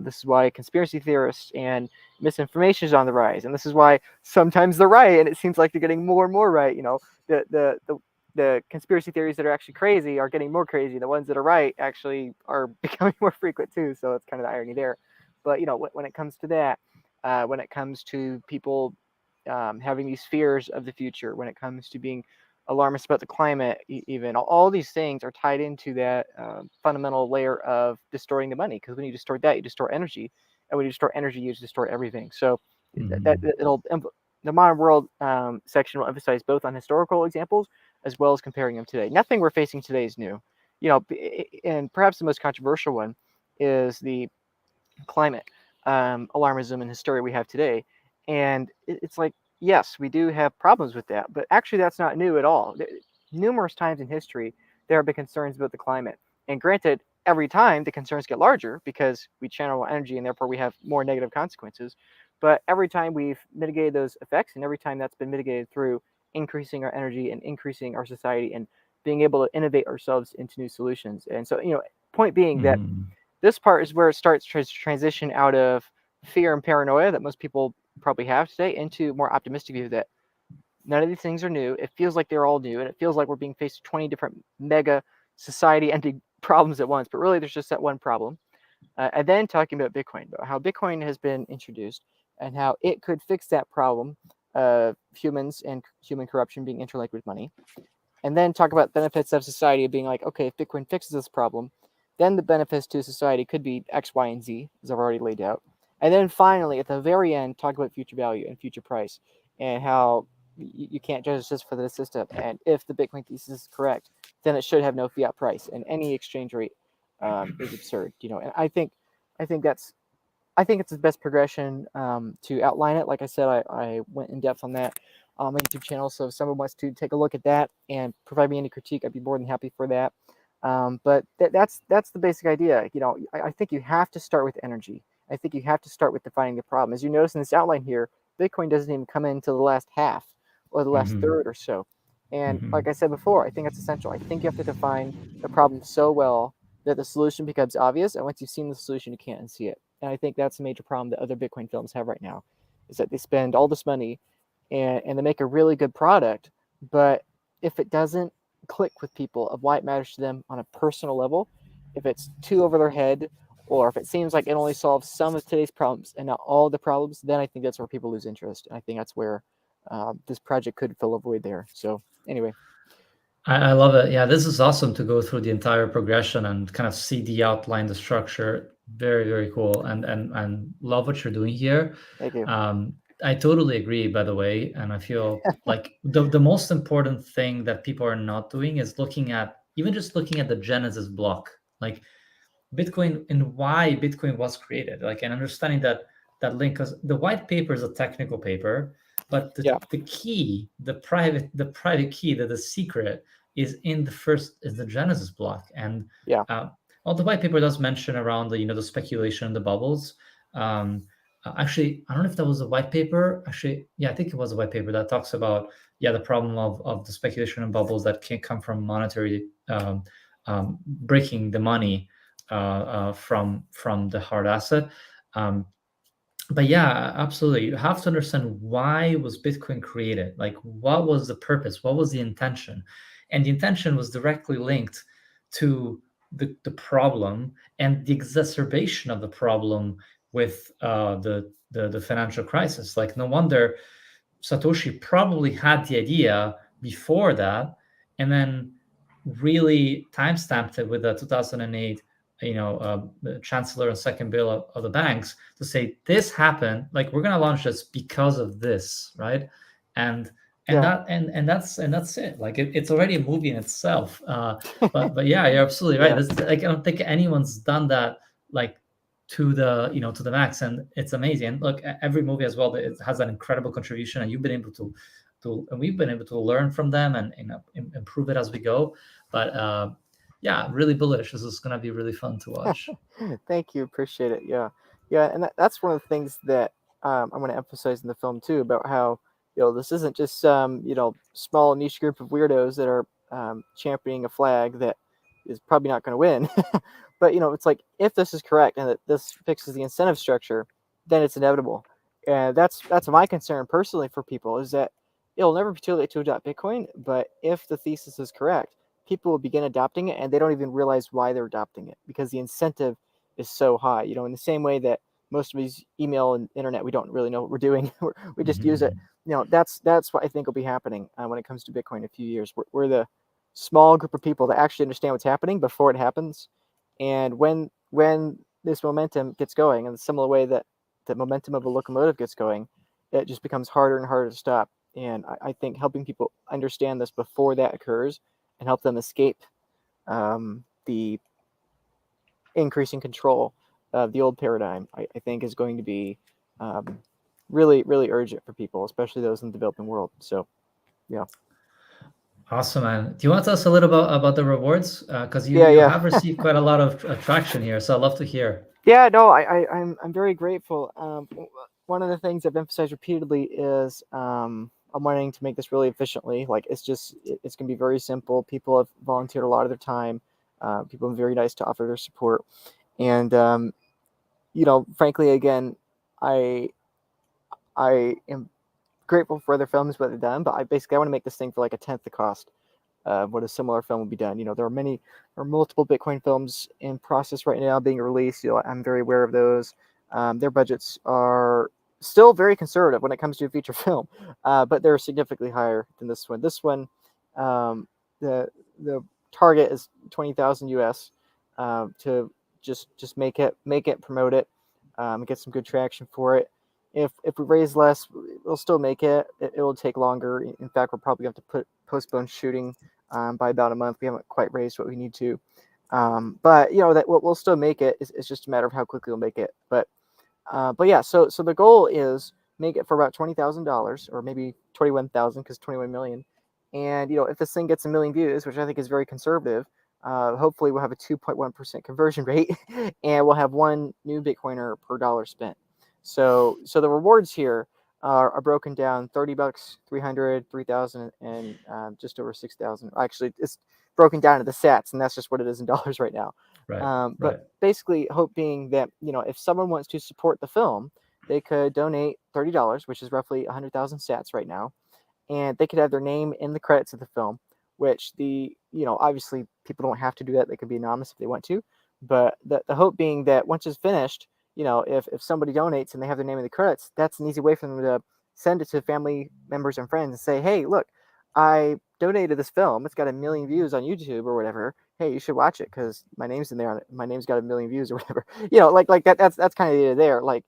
This is why conspiracy theorists and misinformation is on the rise. And this is why sometimes they're right, and it seems like they're getting more and more right. The conspiracy theories that are actually crazy are getting more crazy. The ones that are right actually are becoming more frequent too. So it's kind of the irony there. But when it comes to that, when it comes to people having these fears of the future, when it comes to being alarmist about the climate, even all these things are tied into that fundamental layer of distorting the money. Because when you distort that, you distort energy, and when you distort energy, you distort everything. So the modern world section will emphasize both on historical examples as well as comparing them today. Nothing we're facing today is new, and perhaps the most controversial one is the climate alarmism and hysteria we have today. And it's like, yes, we do have problems with that, but actually that's not new at all. Numerous times in history, there have been concerns about the climate. And granted, every time the concerns get larger because we channel energy and therefore we have more negative consequences. But every time we've mitigated those effects, and every time that's been mitigated through increasing our energy and increasing our society and being able to innovate ourselves into new solutions. And so, point being that this part is where it starts to transition out of fear and paranoia that most people probably have today into more optimistic view that none of these things are new. It feels like they're all new, and it feels like we're being faced with 20 different mega society-ending problems at once, but really there's just that one problem. And then talking about Bitcoin, about how Bitcoin has been introduced and how it could fix that problem of humans and human corruption being interlinked with money. And then talk about benefits of society being like, okay, if Bitcoin fixes this problem, then the benefits to society could be X, Y, and Z, as I've already laid out. And then finally, at the very end, talk about future value and future price and how you can't judge this for the system. And if the Bitcoin thesis is correct, then it should have no fiat price, and any exchange rate is absurd. And I think that's I think it's the best progression to outline it. Like I said, I went in depth on that on my YouTube channel. So if someone wants to take a look at that and provide me any critique, I'd be more than happy for that. But that's the basic idea. I think you have to start with energy. I think you have to start with defining the problem. As you notice in this outline here, Bitcoin doesn't even come in until the last half or the last Hmm. third or so. And like Hmm. I said before, I think that's essential. I think you have to define the problem so well that the solution becomes obvious. And once you've seen the solution, you can't unsee it. And I think that's a major problem that other Bitcoin films have right now, is that they spend all this money and they make a really good product, but if it doesn't click with people of why it matters to them on a personal level, if it's too over their head, or if it seems like it only solves some of today's problems and not all the problems, then I think that's where people lose interest. And I think that's where this project could fill a void there. So anyway. I love it. Yeah, this is awesome to go through the entire progression and kind of see the outline, the structure. Very, very cool. And love what you're doing here. Thank you. I totally agree, by the way. And I feel like the most important thing that people are not doing is looking at, even just looking at the Genesis block, like Bitcoin and why Bitcoin was created. Like, and understanding that link, because the white paper is a technical paper, but Yeah. the key, the private key, the secret is in the Genesis block. And Yeah. well, the white paper does mention around the speculation and the bubbles. Actually, I don't know if that was a white paper. Actually, yeah, I think it was a white paper that talks about the problem of the speculation and bubbles that can come from monetary breaking the money from the hard asset. Um, but yeah, absolutely. You have to understand, why was Bitcoin created? Like, what was the purpose? What was the intention? And the intention was directly linked to the problem and the exacerbation of the problem with the financial crisis. Like, no wonder Satoshi probably had the idea before that, and then really time-stamped it with the 2008 the chancellor and second bill of the banks to say this happened, like, we're going to launch this because of this, right? and and Yeah. that and that's it. Like, it's already a movie in itself. But yeah, you're absolutely right. Yeah. This, like, I don't think anyone's done that, like, to the max, and it's amazing. And look, every movie as well, that it has an incredible contribution, and you've been able to and we've been able to learn from them and improve it as we go. But yeah, really bullish. This is going to be really fun to watch. Thank you. Appreciate it. Yeah. Yeah. And that's one of the things that I'm going to emphasize in the film too, about how, this isn't just some, small niche group of weirdos that are championing a flag that is probably not going to win. But, it's like, if this is correct and that this fixes the incentive structure, then it's inevitable. And that's my concern personally for people, is that it'll never be too late to adopt Bitcoin. But if the thesis is correct, people will begin adopting it and they don't even realize why they're adopting it, because the incentive is so high. In the same way that most of these email and internet, we don't really know what we're doing. We just use it. Mhm. That's what I think will be happening when it comes to Bitcoin in a few years. We're the small group of people that actually understand what's happening before it happens. And when this momentum gets going, in the similar way that the momentum of a locomotive gets going, it just becomes harder and harder to stop. And I think helping people understand this before that occurs and help them escape the increasing control of the old paradigm, I think is going to be really, really urgent for people, especially those in the developing world. So, yeah. Awesome, man. Do you want to tell us a little about the rewards? Because you Yeah, you yeah. have received quite a lot of traction here, so I'd love to hear. Yeah, no, I'm very grateful. One of the things I've emphasized repeatedly is I'm wanting to make this really efficiently. Like, it's going to be very simple. People have volunteered a lot of their time. People have been very nice to offer their support. And frankly, again, I I am grateful for other films what they've done, but I want to make this thing for like a tenth the cost of what a similar film would be done. There are multiple Bitcoin films in process right now being released. I'm very aware of those. Their budgets are still very conservative when it comes to a feature film, but they're significantly higher than this one. This one, the target is 20,000 US to just make it, promote it, get some good traction for it. If we raise less, we'll still make it. It will take longer. In fact, we're probably going to have to postpone shooting by about a month. We haven't quite raised what we need to. But that we'll still make it. It's just a matter of how quickly we'll make it. But But yeah, so the goal is make it for about $20,000 or maybe 21,000 because 21 million. And if this thing gets a million views, which I think is very conservative, hopefully we'll have a 2.1% conversion rate, and we'll have one new Bitcoiner per dollar spent. So the rewards here are broken down: $30, 300, 3,000, and just over 6,000. Actually, it's broken down to the sats, and that's just what it is in dollars right now. Right. But basically, hope being that if someone wants to support the film, they could donate $30, which is roughly 100,000 sats right now, and they could have their name in the credits of the film. Which obviously people don't have to do that; they can be anonymous if they want to. But the hope being that once it's finished, if somebody donates and they have their name in the credits, that's an easy way for them to send it to family members and friends and say, "Hey, look, I donated this film. It's got 1 million views on YouTube or whatever. Hey, you should watch it because my name's in there on it. My name's got 1 million views or whatever." Like that. That's kind of the idea there. Like,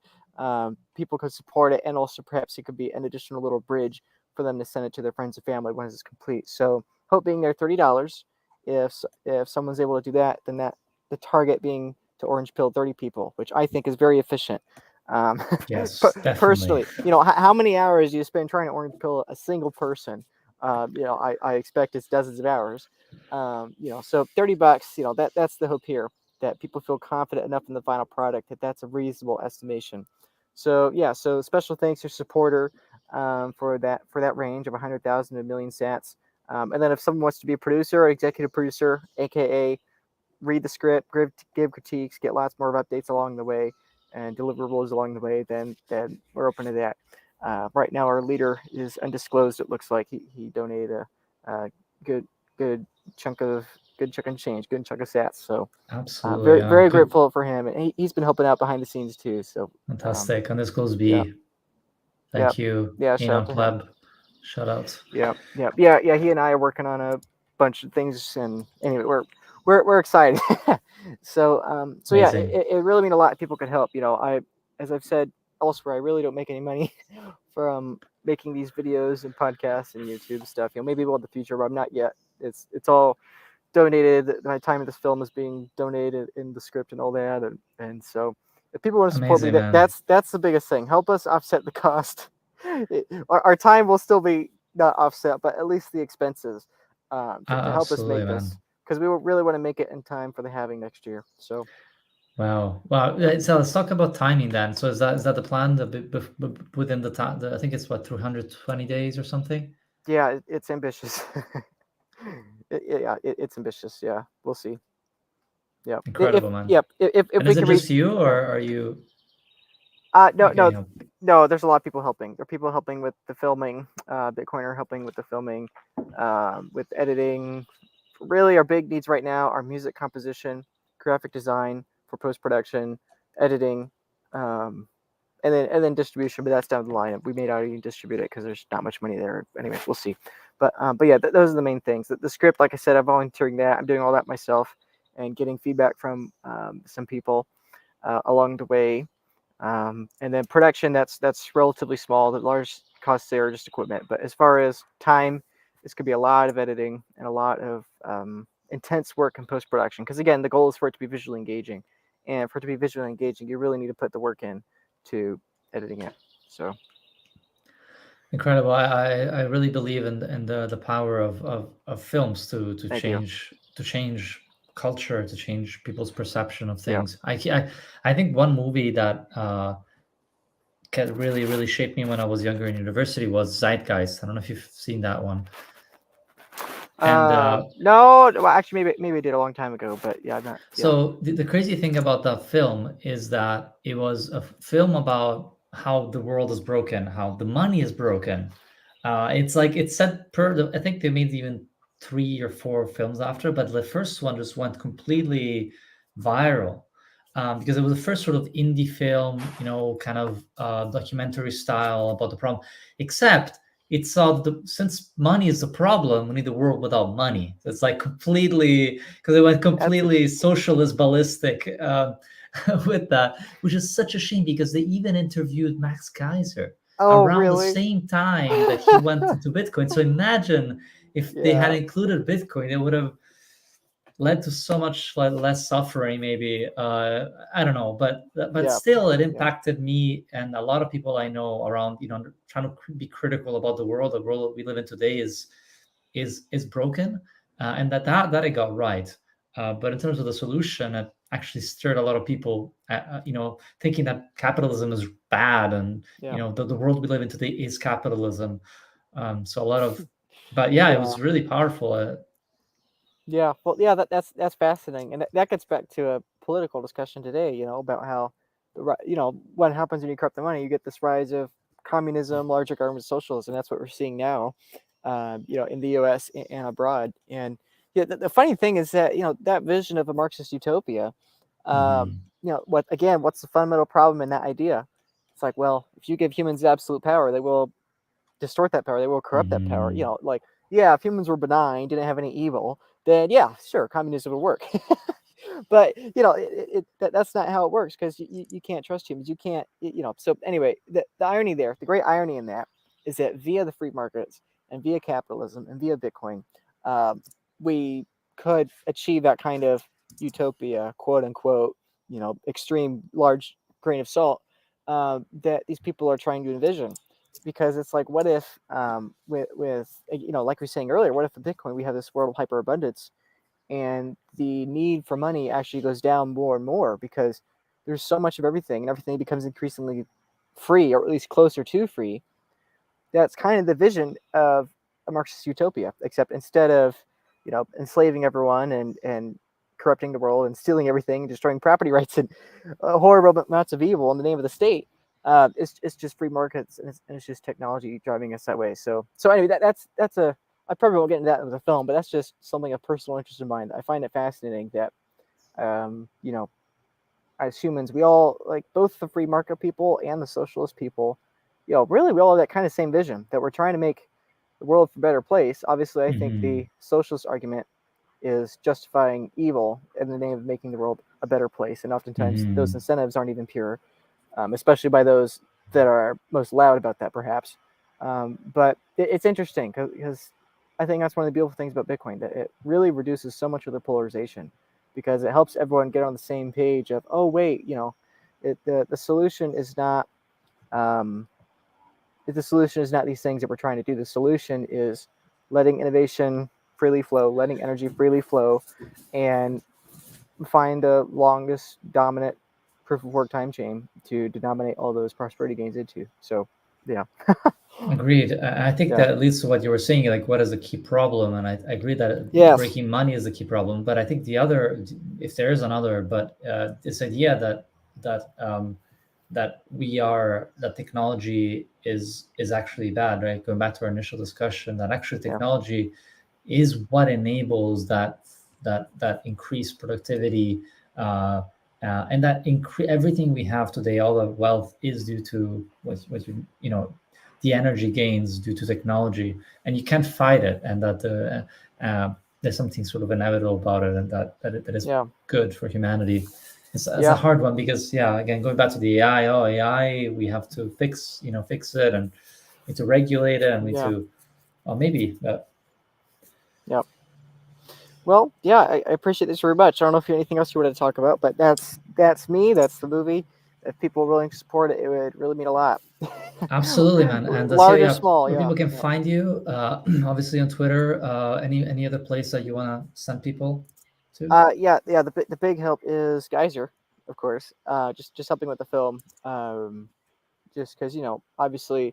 people could support it, and also perhaps it could be an additional little bridge for them to send it to their friends and family once it's complete. So, hope being there $30. If someone's able to do that, then the target being to orange pill 30 people, which I think is very efficient. Yes, Personally, definitely. how many hours do you spend trying to orange pill a single person? I expect it's dozens of hours. So $30, that's the hope here, that people feel confident enough in the final product that that's a reasonable estimation. So yeah, so special thanks to supporter for that range of 100,000 to 1 million sats. And then if someone wants to be a producer or executive producer, aka read the script, give critiques, get lots more of updates along the way, and deliverables along the way, then we're open to that. Right now, our leader is undisclosed. It looks like he donated a good chunk of change, good chunk of sats. So Absolutely. very Yeah. very Good. grateful for him, and he's been helping out behind the scenes too. So Fantastic. Undisclosed yeah, B. yeah, Thank you, yeah. Shout out Anon to him. Pleb. Shout out. Yeah. He and I are working on a bunch of things, and anyway, we're excited. So yeah, Amazing. it really means a lot. People could help. As I've said elsewhere, I really don't make any money from making these videos and podcasts and YouTube stuff. Maybe we'll in the future, but I'm not yet. It's all donated. My time of this film is being donated in the script and all that, and so if people want to support me, Amazing, man. that's the biggest thing. Help us offset the cost. Our time will still be not offset, but at least the expenses to help us Absolutely, make man. this, because we really want to make it in time for the halving next year. So Wow. Wow. So let's talk about timing then. So is that the plan? Within the time, I think it's what, 320 days or something? yeah, it's ambitious. It's ambitious. Yeah, we'll see. Yeah, Incredible, man. if And we is it can reach. just you, or are you No, getting help? no. There's a lot of people helping. There are people helping with the filming. Bitcoiner helping with the filming, with editing. Really, our big needs right now are music composition, graphic design for post production, editing, um, and then distribution. But that's down the line. We may not even distribute it because there's not much money there. Anyway, we'll see. But yeah, those are the main things. The script, like I said, I'm volunteering that. I'm doing all that myself, and getting feedback from some people along the way. And then production, that's relatively small. The large costs there are just equipment. But as far as time, this could be a lot of editing and a lot of intense work in post production. Because again, the goal is for it to be visually engaging, and for it to be visually engaging, you really need to put the work in to editing it. So Incredible. I really believe in the power of films to thank you. change culture, to change people's perception of Yeah. things. I think one movie that really shaped me when I was younger in university was Zeitgeist. I don't know if you've seen that one. And No, well, actually, maybe I did a long time ago, but yeah, not. Yeah. so the crazy thing about that film is that it was a film about how the world is broken, how the money is broken. It's like it's said I think they made even 3 or 4 films after, but the first one just went completely viral because it was the first sort of indie film, kind of documentary style about the problem. Except it saw since money is the problem, we need a world without money. So it's like completely, because it went completely socialist ballistic with that, which is such a shame because they even interviewed Max Kaiser Oh, around the really? same time that he went into Bitcoin. So imagine if they had Yeah. included Bitcoin, it would have led to so much less suffering, maybe. I don't know, but Yeah. still, it Yeah. impacted me and a lot of people I know around, trying to be critical about the world. The world we live in today is broken, and that it got right. But in terms of the solution, it actually stirred a lot of people, thinking that capitalism is bad, and Yeah. the world we live in today is capitalism. So a lot of, but yeah, it Yeah. was really powerful. Yeah. Well, yeah, that's fascinating, and that gets back to a political discussion today. About how what happens when you corrupt the money, you get this rise of communism, larger government, socialism. That's what we're seeing now, in the U.S. and abroad. And yeah, the funny thing is that that vision of a Marxist utopia. Mhm. What's the fundamental problem in that idea? It's like, well, if you give humans absolute power, they will distort that power. They will corrupt that power. Mhm. If humans were benign, didn't have any evil, then yeah, sure, communism would work. But that's not how it works, because you can't trust humans. You can't, So anyway, the irony there, the great irony in that, is that via the free markets and via capitalism and via Bitcoin, we could achieve that kind of utopia, quote unquote, extreme large grain of salt, that these people are trying to envision. Because it's like, what if, with like we were saying earlier, what if in Bitcoin we have this world of hyperabundance, and the need for money actually goes down more and more, because there's so much of everything, and everything becomes increasingly free, or at least closer to free. That's kind of the vision of a Marxist utopia, except instead of enslaving everyone and corrupting the world and stealing everything, destroying property rights, and horrible amounts of evil in the name of the state. It's just free markets, and it's just technology driving us that way. So anyway, that's a I probably won't get into that with the film, but that's just something of personal interest in mine. I find it fascinating that, um, you know, as humans, we all, like, both the free market people and the socialist people, really we all have that kind of same vision, that we're trying to make the world a better place. Obviously, I think Mhm. the socialist argument is justifying evil in the name of making the world a better place, and oftentimes those Mhm. incentives aren't even pure, especially by those that are most loud about that, perhaps. But it's interesting, because I think that's one of the beautiful things about Bitcoin, that it really reduces so much of the polarization, because it helps everyone get on the same page of, oh wait, the solution is not, um, the solution is not these things that we're trying to do. The solution is letting innovation freely flow, letting energy freely flow, and find the longest dominant proof of work time chain to denominate all those prosperity gains into. So, yeah, Agreed. I think yeah, that leads to what you were saying, like what is the key problem? And I agree that yes, breaking money is the key problem. But I think the other, if there is another, but this idea that that technology is actually bad, right? Going back to our initial discussion, that actually yeah, technology is what enables that increased productivity, and that everything we have today, all the wealth is due to what the energy gains due to technology, and you can't fight it, and that there's something sort of inevitable about it, and that is yeah, good for humanity. It's a yeah, hard one, because yeah, again, going back to the AI, we have to fix it, and we need to regulate it, and we need yeah, to, or maybe, yeah. Well, yeah, I appreciate this very much. I don't know if you have anything else you wanted to talk about, but that's me. That's the movie. If people were willing to support it, it would really mean a lot. absolutely, man. And so Large or yeah, small, where yeah, people can yeah. find you, obviously on Twitter, any other place that you want to send people to? Yeah. The big help is Geyser, of course. Just helping with the film. Just because obviously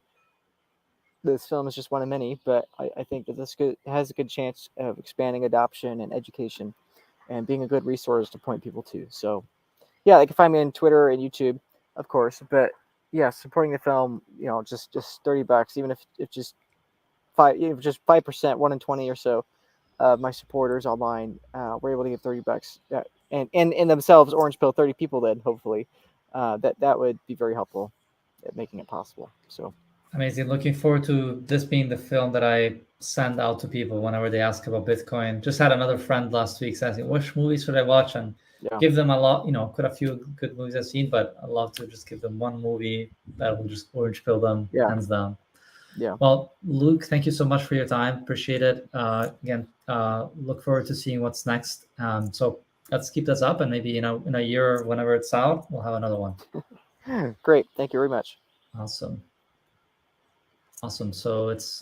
this film is just one of many, but I think that has a good chance of expanding adoption and education, and being a good resource to point people to. So yeah, they can find me on Twitter and YouTube, of course. But yeah, supporting the film, just $30, even if just 5%, 1 in 20 or so of my supporters online were able to give $30, and in themselves orange pill 30 people, then hopefully that would be very helpful at making it possible. So Amazing. Looking forward to this being the film that I send out to people whenever they ask about Bitcoin. Just had another friend last week asking, which movies should I watch? And yeah, give them a lot, quite a few good movies I've seen, but I love to just give them one movie that will just orange pill them yeah, hands down. Yeah. Well, Luke, thank you so much for your time. Appreciate it. Again, look forward to seeing what's next. So let's keep this up, and maybe in a year, whenever it's out, we'll have another one. Great. Thank you very much. Awesome. Awesome. So it's